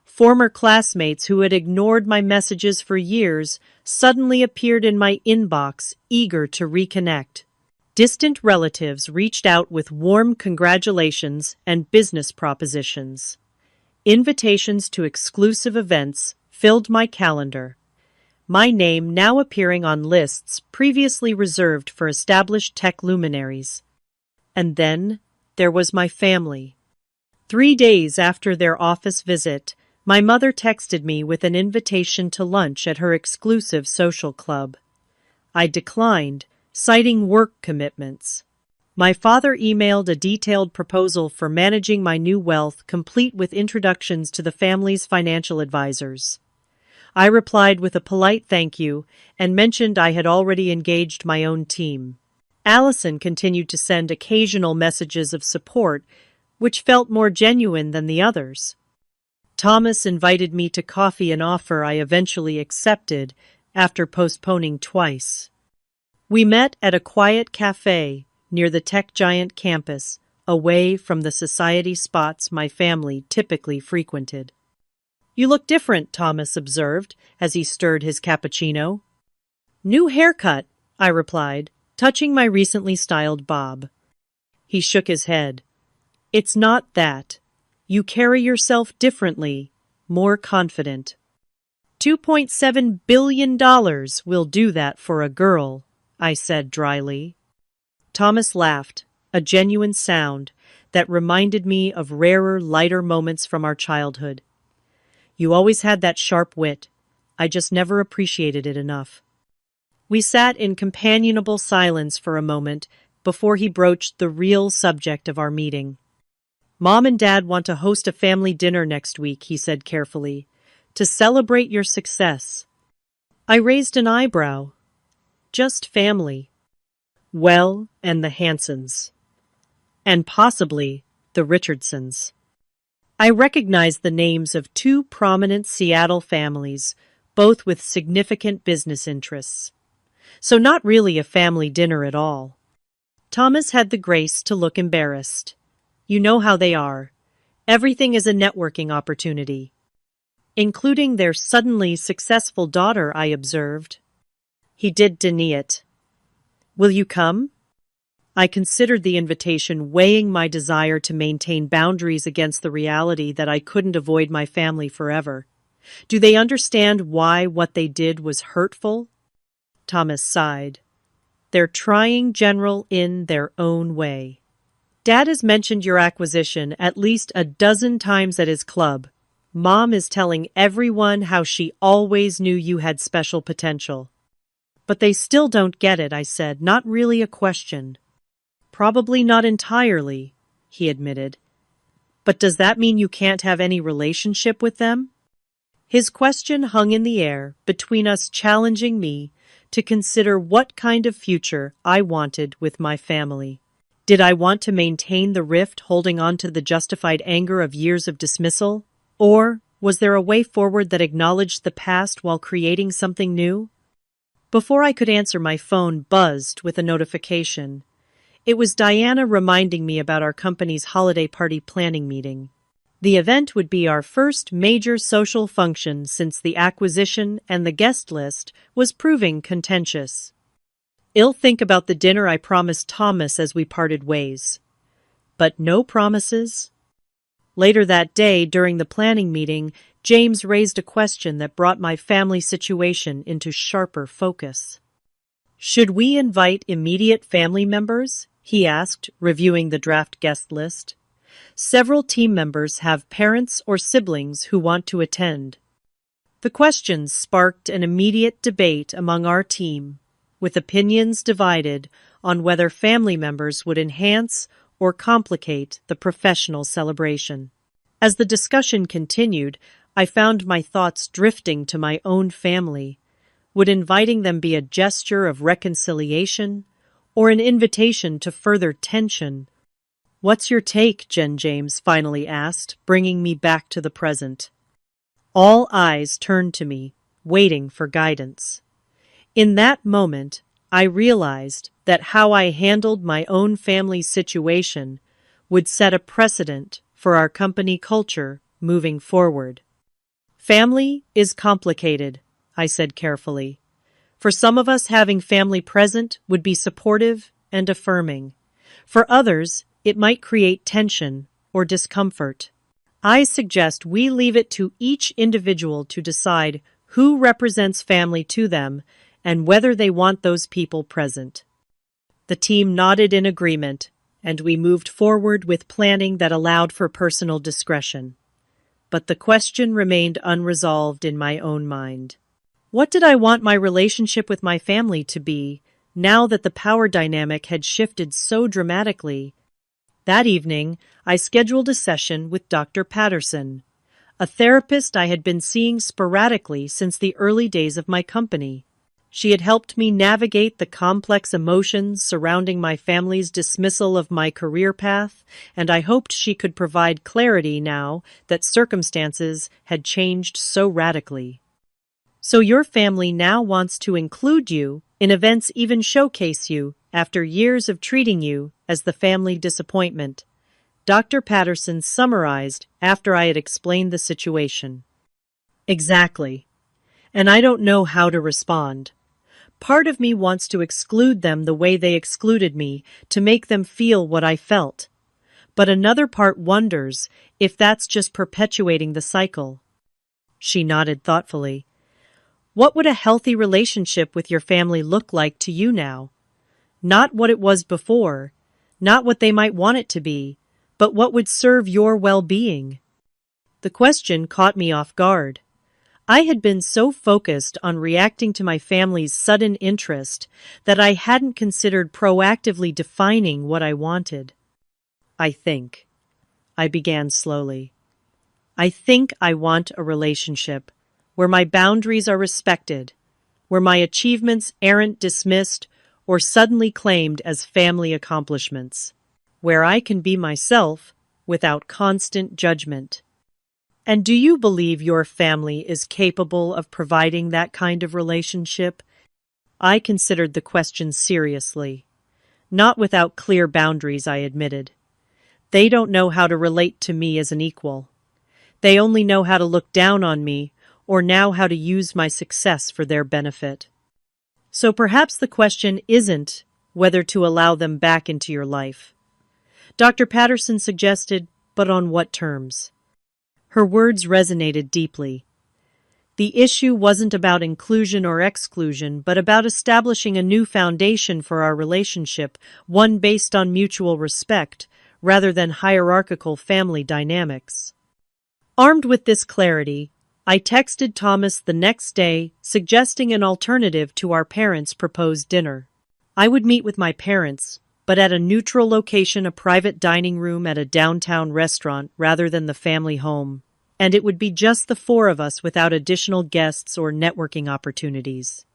Former classmates who had ignored my messages for years suddenly appeared in my inbox, eager to reconnect. Distant relatives reached out with warm congratulations and business propositions. Invitations to exclusive events filled my calendar, my name now appearing on lists previously reserved for established tech luminaries. And then there was my family. 3 days after their office visit, my mother texted me with an invitation to lunch at her exclusive social club. I declined, citing work commitments. My father emailed a detailed proposal for managing my new wealth, complete with introductions to the family's financial advisors. I replied with a polite thank you and mentioned I had already engaged my own team. Allison continued to send occasional messages of support, which felt more genuine than the others. Thomas invited me to coffee, an offer I eventually accepted after postponing twice. We met at a quiet cafe near the Tech Giant campus, away from the society spots my family typically frequented. "You look different," Thomas observed as he stirred his cappuccino. "New haircut," I replied, touching my recently styled bob. He shook his head. "It's not that. You carry yourself differently, more confident." $2.7 billion will do that for a girl, I said dryly. Thomas laughed, a genuine sound that reminded me of rarer, lighter moments from our childhood. "You always had that sharp wit. I just never appreciated it enough." We sat in companionable silence for a moment before he broached the real subject of our meeting. "Mom and Dad want to host a family dinner next week," he said carefully, "to celebrate your success." I raised an eyebrow. "Just family?" "Well, and the Hansons. And possibly the Richardsons." I recognized the names of 2 prominent Seattle families, both with significant business interests. So not really a family dinner at all. Thomas had the grace to look embarrassed. "You know how they are. Everything is a networking opportunity." "Including their suddenly successful daughter," I observed. He did deny it. "Will you come?" I considered the invitation, weighing my desire to maintain boundaries against the reality that I couldn't avoid my family forever. "Do they understand why what they did was hurtful?" Thomas sighed. "They're trying, General, in their own way. Dad has mentioned your acquisition at least a dozen times at his club. Mom is telling everyone how she always knew you had special potential." "But they still don't get it," I said, not really a question. "Probably not entirely," he admitted. "But does that mean you can't have any relationship with them?" His question hung in the air, between us, challenging me to consider what kind of future I wanted with my family. Did I want to maintain the rift, holding on to the justified anger of years of dismissal? Or Was there a way forward that acknowledged the past while creating something new? Before I could answer, my phone buzzed with a notification. It was Diana reminding me about our company's holiday party planning meeting. The event would be our first major social function since the acquisition, and the guest list was proving contentious. I'll think about the dinner I promised Thomas as we parted ways. But no promises. Later that day, during the planning meeting, James raised a question that brought my family situation into sharper focus. "Should we invite immediate family members?" he asked, reviewing the draft guest list. "Several team members have parents or siblings who want to attend." The questions sparked an immediate debate among our team, with opinions divided on whether family members would enhance or complicate the professional celebration. As the discussion continued, I found my thoughts drifting to my own family. Would inviting them be a gesture of reconciliation or an invitation to further tension? "What's your take?" Jen James finally asked, bringing me back to the present. All eyes turned to me, waiting for guidance. In that moment, I realized that how I handled my own family's situation would set a precedent for our company culture moving forward. "Family is complicated," I said carefully. "For some of us, having family present would be supportive and affirming. For others, it might create tension or discomfort. I suggest we leave it to each individual to decide who represents family to them and whether they want those people present." The team nodded in agreement, and we moved forward with planning that allowed for personal discretion. But the question remained unresolved in my own mind. What did I want my relationship with my family to be, now that the power dynamic had shifted so dramatically? That evening, I scheduled a session with Dr. Patterson, a therapist I had been seeing sporadically since the early days of my company. She had helped me navigate the complex emotions surrounding my family's dismissal of my career path, and I hoped she could provide clarity now that circumstances had changed so radically. "So your family now wants to include you in events, even showcase you, after years of treating you as the family disappointment," Dr. Patterson summarized after I had explained the situation. "Exactly. And I don't know how to respond. Part of me wants to exclude them the way they excluded me, to make them feel what I felt. But another part wonders if that's just perpetuating the cycle." She nodded thoughtfully. "What would a healthy relationship with your family look like to you now? Not what it was before, not what they might want it to be, but what would serve your well-being?" The question caught me off guard. I had been so focused on reacting to my family's sudden interest that I hadn't considered proactively defining what I wanted. I began slowly. I think I want a relationship where my boundaries are respected, where my achievements aren't dismissed or suddenly claimed as family accomplishments, where I can be myself without constant judgment. "And do you believe your family is capable of providing that kind of relationship?" I considered the question seriously. "Not without clear boundaries," I admitted. "They don't know how to relate to me as an equal. They only know how to look down on me, or now how to use my success for their benefit." So perhaps the question isn't whether to allow them back into your life. Dr. Patterson suggested, but on what terms? Her words resonated deeply. The issue wasn't about inclusion or exclusion, but about establishing a new foundation for our relationship, one based on mutual respect, rather than hierarchical family dynamics. Armed with this clarity, I texted Thomas the next day, suggesting an alternative to our parents' proposed dinner. I would meet with my parents, but at a neutral location, a private dining room at a downtown restaurant rather than the family home. And it would be just the four of us without additional guests or networking opportunities.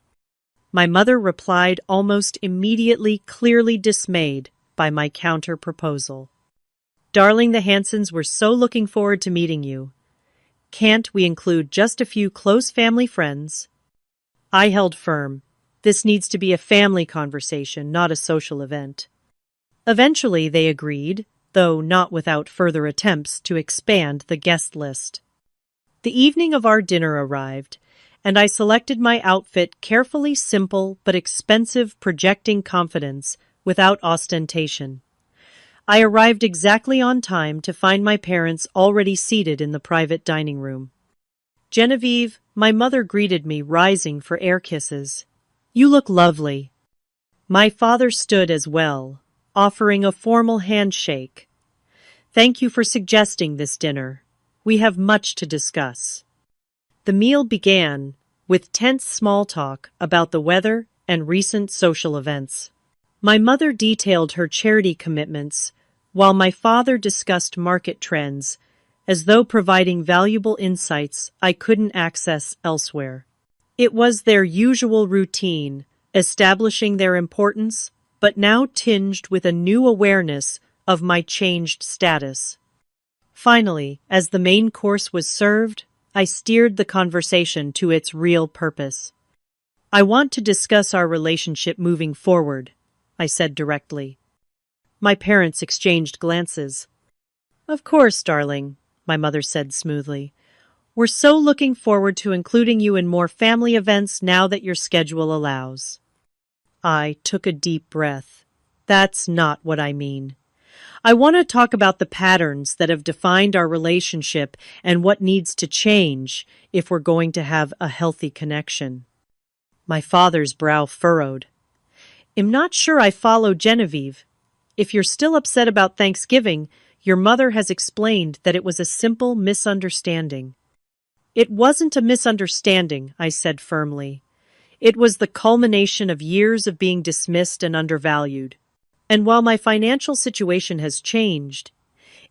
My mother replied almost immediately, clearly dismayed by my counter-proposal. "Darling, the Hansons were so looking forward to meeting you. Can't we include just a few close family friends? I held firm. This needs to be a family conversation, not a social event. Eventually, they agreed, though not without further attempts to expand the guest list. The evening of our dinner arrived, and I selected my outfit carefully, simple but expensive, projecting confidence without ostentation. I arrived exactly on time to find my parents already seated in the private dining room. "Genevieve," my mother greeted me, rising for air kisses. "You look lovely." My father stood as well, offering a formal handshake. "Thank you for suggesting this dinner. We have much to discuss." The meal began with tense small talk about the weather and recent social events. My mother detailed her charity commitments, while my father discussed market trends, as though providing valuable insights I couldn't access elsewhere. It was their usual routine, establishing their importance, but now tinged with a new awareness of my changed status. Finally, as the main course was served, I steered the conversation to its real purpose. "I want to discuss our relationship moving forward," I said directly. My parents exchanged glances. "Of course, darling," my mother said smoothly. "We're so looking forward to including you in more family events now that your schedule allows." I took a deep breath. That's not what I mean. I want to talk about the patterns that have defined our relationship and what needs to change if we're going to have a healthy connection. My father's brow furrowed. "I'm not sure I follow, Genevieve. If you're still upset about Thanksgiving, your mother has explained that it was a simple misunderstanding." "It wasn't a misunderstanding," I said firmly. "It was the culmination of years of being dismissed and undervalued. And while my financial situation has changed,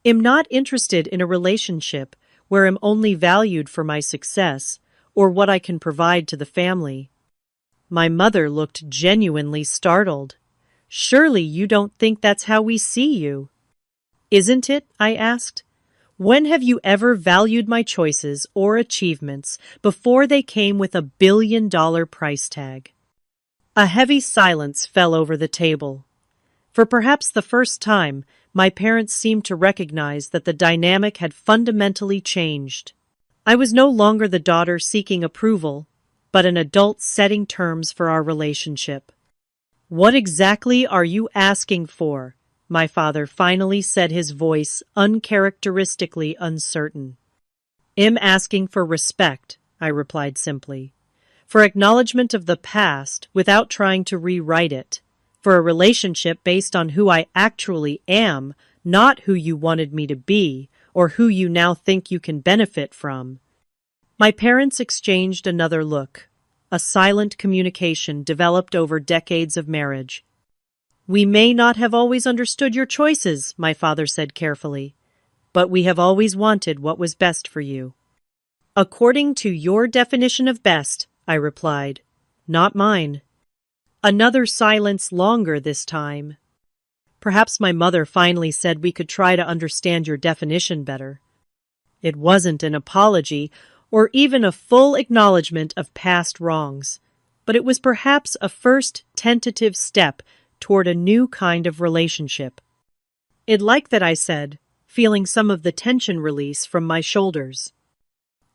I'm not interested in a relationship where I'm only valued for my success or what I can provide to the family." My mother looked genuinely startled. "Surely you don't think that's how we see you?" "Isn't it?" I asked. "When have you ever valued my choices or achievements before they came with $1 billion price tag?" A heavy silence fell over the table. For perhaps the first time, my parents seemed to recognize that the dynamic had fundamentally changed. I was no longer the daughter seeking approval, but an adult setting terms for our relationship. "What exactly are you asking for?" my father finally said, his voice uncharacteristically uncertain. "I'm asking for respect," I replied simply. "For acknowledgement of the past without trying to rewrite it. For a relationship based on who I actually am, not who you wanted me to be, or who you now think you can benefit from." My parents exchanged another look. A silent communication developed over decades of marriage. "We may not have always understood your choices," my father said carefully, "but we have always wanted what was best for you." "According to your definition of best," I replied, "not mine." Another silence, longer this time. Perhaps my mother finally said we could try to understand your definition better. It wasn't an apology or even a full acknowledgement of past wrongs, but it was perhaps a first tentative step toward a new kind of relationship. "I'd like that," I said, feeling some of the tension release from my shoulders.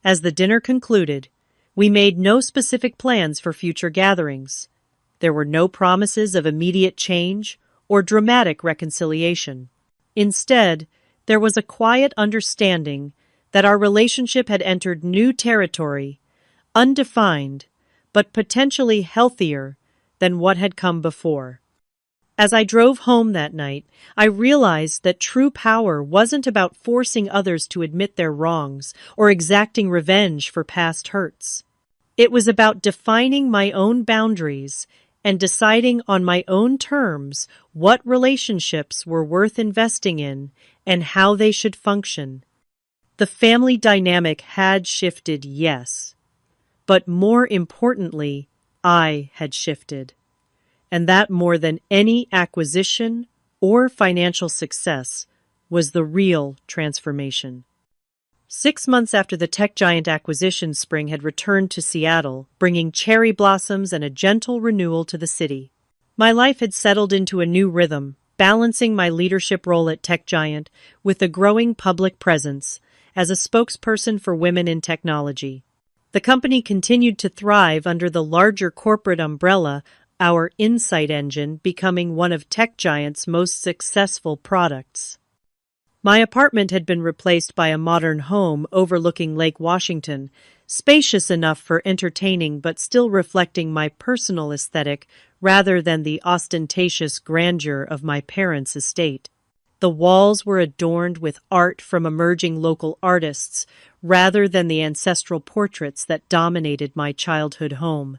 As the dinner concluded, we made no specific plans for future gatherings. There were no promises of immediate change or dramatic reconciliation. Instead, there was a quiet understanding that our relationship had entered new territory, undefined, but potentially healthier than what had come before. As I drove home that night, I realized that true power wasn't about forcing others to admit their wrongs or exacting revenge for past hurts. It was about defining my own boundaries and deciding on my own terms what relationships were worth investing in and how they should function. The family dynamic had shifted, yes, but more importantly, I had shifted. And that more than any acquisition or financial success was the real transformation. 6 months after the tech giant acquisition, spring had returned to Seattle, bringing cherry blossoms and a gentle renewal to the city. My life had settled into a new rhythm, balancing my leadership role at Tech Giant with a growing public presence as a spokesperson for women in technology. The company continued to thrive under the larger corporate umbrella, our Insight engine becoming one of Tech Giant's most successful products. My apartment had been replaced by a modern home overlooking Lake Washington, spacious enough for entertaining but still reflecting my personal aesthetic rather than the ostentatious grandeur of my parents' estate. The walls were adorned with art from emerging local artists rather than the ancestral portraits that dominated my childhood home.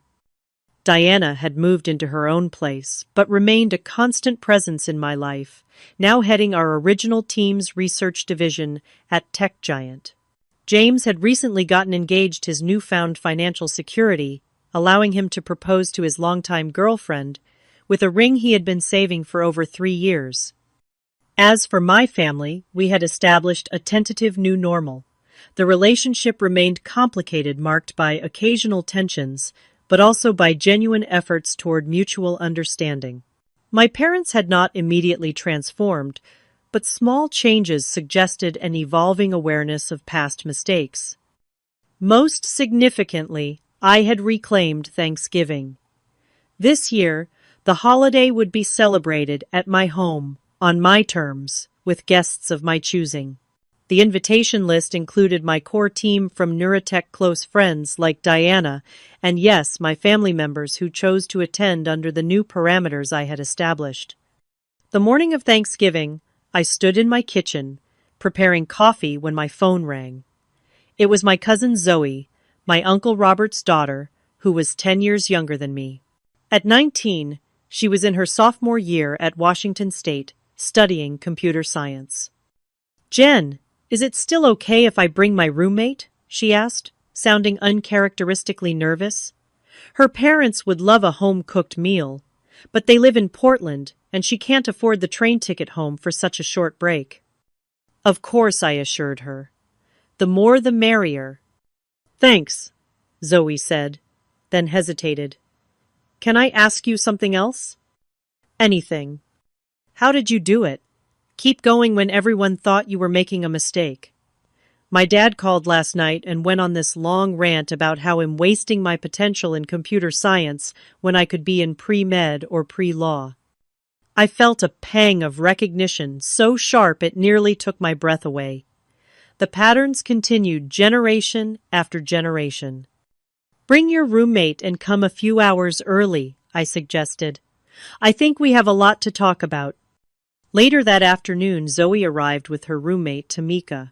Diana had moved into her own place, but remained a constant presence in my life, now heading our original team's research division at Tech Giant. James had recently gotten engaged, his newfound financial security, allowing him to propose to his longtime girlfriend with a ring he had been saving for over 3 years. As for my family, we had established a tentative new normal. The relationship remained complicated, marked by occasional tensions, but also by genuine efforts toward mutual understanding. My parents had not immediately transformed, but small changes suggested an evolving awareness of past mistakes. Most significantly, I had reclaimed Thanksgiving. This year, the holiday would be celebrated at my home, on my terms, with guests of my choosing. The invitation list included my core team from Neuratech close friends like Diana, and yes, my family members who chose to attend under the new parameters I had established. The morning of Thanksgiving, I stood in my kitchen, preparing coffee when my phone rang. It was my cousin Zoe, my Uncle Robert's daughter, who was 10 years younger than me. At 19, she was in her sophomore year at Washington State, studying computer science. "Jen, is it still okay if I bring my roommate?" she asked, sounding uncharacteristically nervous. Her parents would love a home-cooked meal, but they live in Portland, and she can't afford the train ticket home for such a short break. "Of course," I assured her. "The more the merrier." "Thanks," Zoe said, then hesitated. "Can I ask you something else?" "Anything." "How did you do it? Keep going when everyone thought you were making a mistake." "My dad called last night and went on this long rant about how I'm wasting my potential in computer science when I could be in pre-med or pre-law." I felt a pang of recognition so sharp it nearly took my breath away. The patterns continued generation after generation. "Bring your roommate and come a few hours early," I suggested. "I think we have a lot to talk about." Later that afternoon, Zoe arrived with her roommate, Tamika.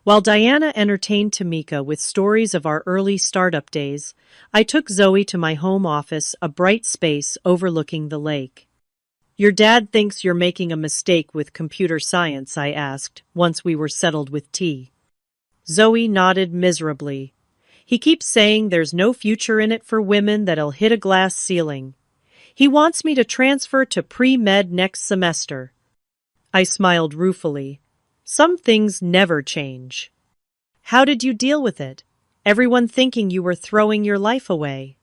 While Diana entertained Tamika with stories of our early startup days, I took Zoe to my home office, a bright space overlooking the lake. "Your dad thinks you're making a mistake with computer science?" I asked, once we were settled with tea. Zoe nodded miserably. "He keeps saying there's no future in it for women, that'll hit a glass ceiling. He wants me to transfer to pre-med next semester." I smiled ruefully. Some things never change. "How did you deal with it? Everyone thinking you were throwing your life away."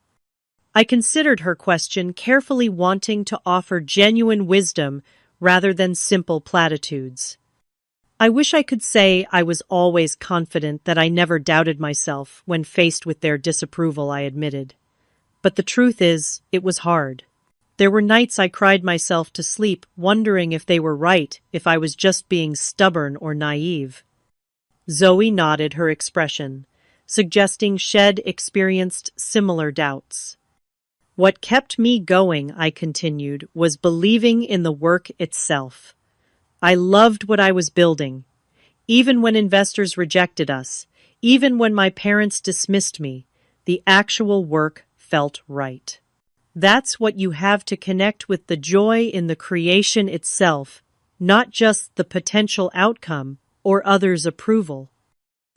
I considered her question carefully, wanting to offer genuine wisdom rather than simple platitudes. "I wish I could say I was always confident, that I never doubted myself when faced with their disapproval," I admitted. "But the truth is, it was hard. There were nights I cried myself to sleep, wondering if they were right, if I was just being stubborn or naive." Zoe nodded her expression, suggesting she'd experienced similar doubts. "What kept me going," I continued, "was believing in the work itself. I loved what I was building. Even when investors rejected us, even when my parents dismissed me, the actual work felt right. That's what you have to connect with, the joy in the creation itself, not just the potential outcome or others' approval."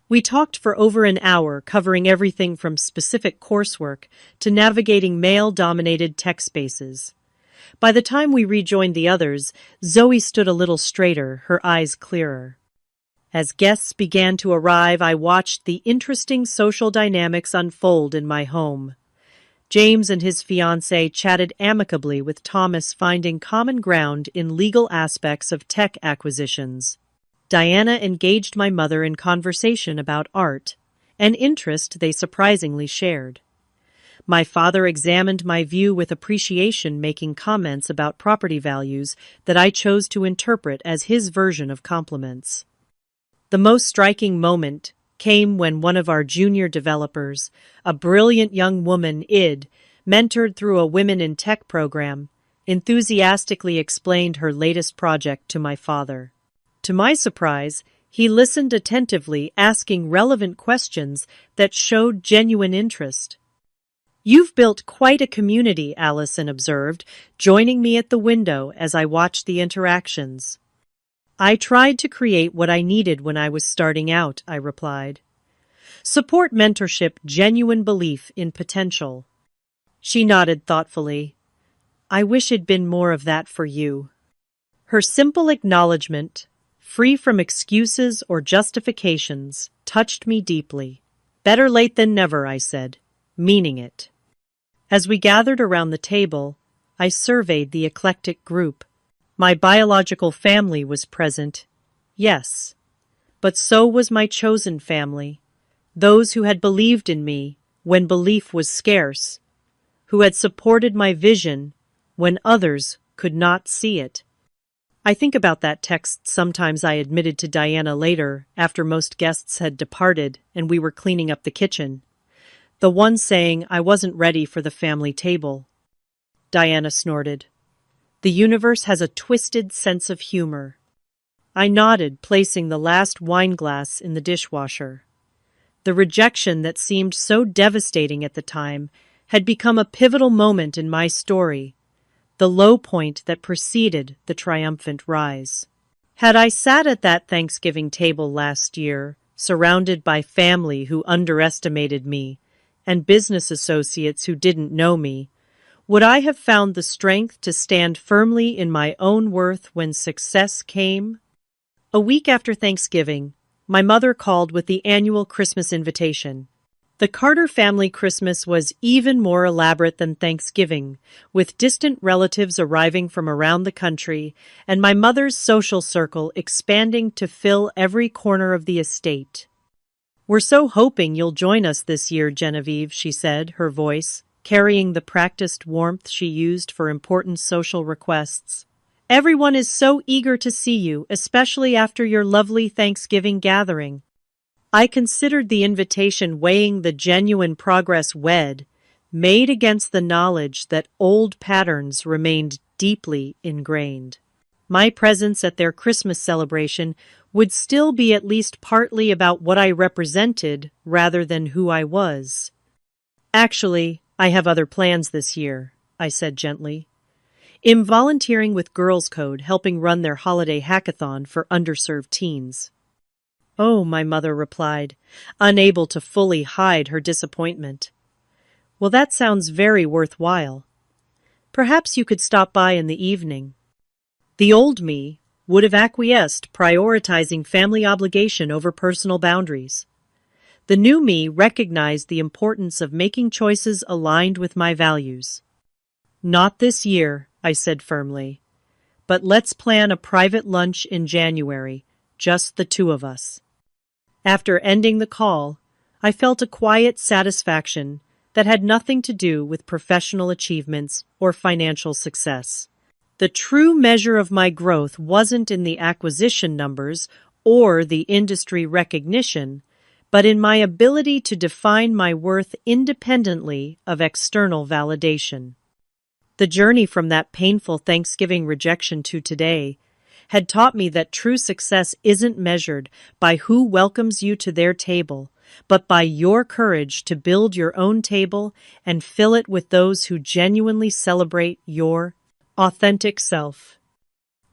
We talked for over an hour, covering everything from specific coursework to navigating male-dominated tech spaces. By the time we rejoined the others, Zoe stood a little straighter, her eyes clearer. As guests began to arrive, I watched the interesting social dynamics unfold in my home. James and his fiancée chatted amicably with Thomas, finding common ground in legal aspects of tech acquisitions. Diana engaged my mother in conversation about art, an interest they surprisingly shared. My father examined my view with appreciation, making comments about property values that I chose to interpret as his version of compliments. The most striking moment came when one of our junior developers, a brilliant young woman, mentored through a Women in Tech program, enthusiastically explained her latest project to my father. To my surprise, he listened attentively, asking relevant questions that showed genuine interest. "You've built quite a community," Allison observed, joining me at the window as I watched the interactions. "I tried to create what I needed when I was starting out," I replied. "Support, mentorship, genuine belief in potential." She nodded thoughtfully. "I wish it'd been more of that for you." Her simple acknowledgement, free from excuses or justifications, touched me deeply. "Better late than never," I said, meaning it. As we gathered around the table, I surveyed the eclectic group. My biological family was present, yes, but so was my chosen family, those who had believed in me when belief was scarce, who had supported my vision when others could not see it. "I think about that text sometimes," I admitted to Diana later, after most guests had departed and we were cleaning up the kitchen. "The one saying I wasn't ready for the family table." Diana snorted. "The universe has a twisted sense of humor." I nodded, placing the last wine glass in the dishwasher. The rejection that seemed so devastating at the time had become a pivotal moment in my story, the low point that preceded the triumphant rise. Had I sat at that Thanksgiving table last year, surrounded by family who underestimated me and business associates who didn't know me, would I have found the strength to stand firmly in my own worth when success came? A week after Thanksgiving, my mother called with the annual Christmas invitation. The Carter family Christmas was even more elaborate than Thanksgiving, with distant relatives arriving from around the country and my mother's social circle expanding to fill every corner of the estate. "We're so hoping you'll join us this year, Genevieve," she said, her voice carrying the practiced warmth she used for important social requests. "Everyone is so eager to see you, especially after your lovely Thanksgiving gathering." I considered the invitation, weighing the genuine progress made against the knowledge that old patterns remained deeply ingrained. My presence at their Christmas celebration would still be at least partly about what I represented rather than who I was. "Actually, I have other plans this year," I said gently. "I'm volunteering with Girls Code, helping run their holiday hackathon for underserved teens." "Oh," my mother replied, unable to fully hide her disappointment. "Well, that sounds very worthwhile. Perhaps you could stop by in the evening." The old me would have acquiesced, prioritizing family obligation over personal boundaries. The new me recognized the importance of making choices aligned with my values. "Not this year," I said firmly. "But let's plan a private lunch in January, just the two of us." After ending the call, I felt a quiet satisfaction that had nothing to do with professional achievements or financial success. The true measure of my growth wasn't in the acquisition numbers or the industry recognition, but in my ability to define my worth independently of external validation. The journey from that painful Thanksgiving rejection to today had taught me that true success isn't measured by who welcomes you to their table, but by your courage to build your own table and fill it with those who genuinely celebrate your authentic self.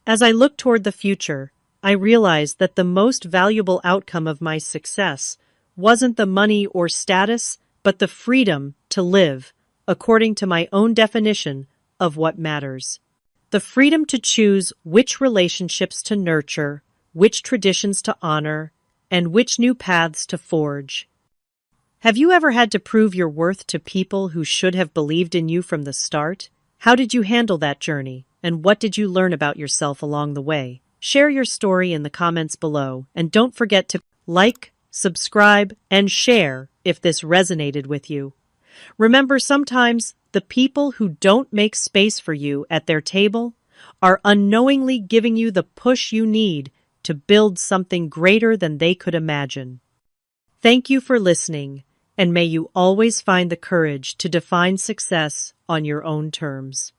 As I look toward the future, I realized that the most valuable outcome of my success wasn't the money or status, but the freedom to live according to my own definition of what matters. The freedom to choose which relationships to nurture, which traditions to honor, and which new paths to forge. Have you ever had to prove your worth to people who should have believed in you from the start? How did you handle that journey, and what did you learn about yourself along the way? Share your story in the comments below, and don't forget to like, subscribe, and share if this resonated with you. Remember, sometimes the people who don't make space for you at their table are unknowingly giving you the push you need to build something greater than they could imagine. Thank you for listening, and may you always find the courage to define success on your own terms.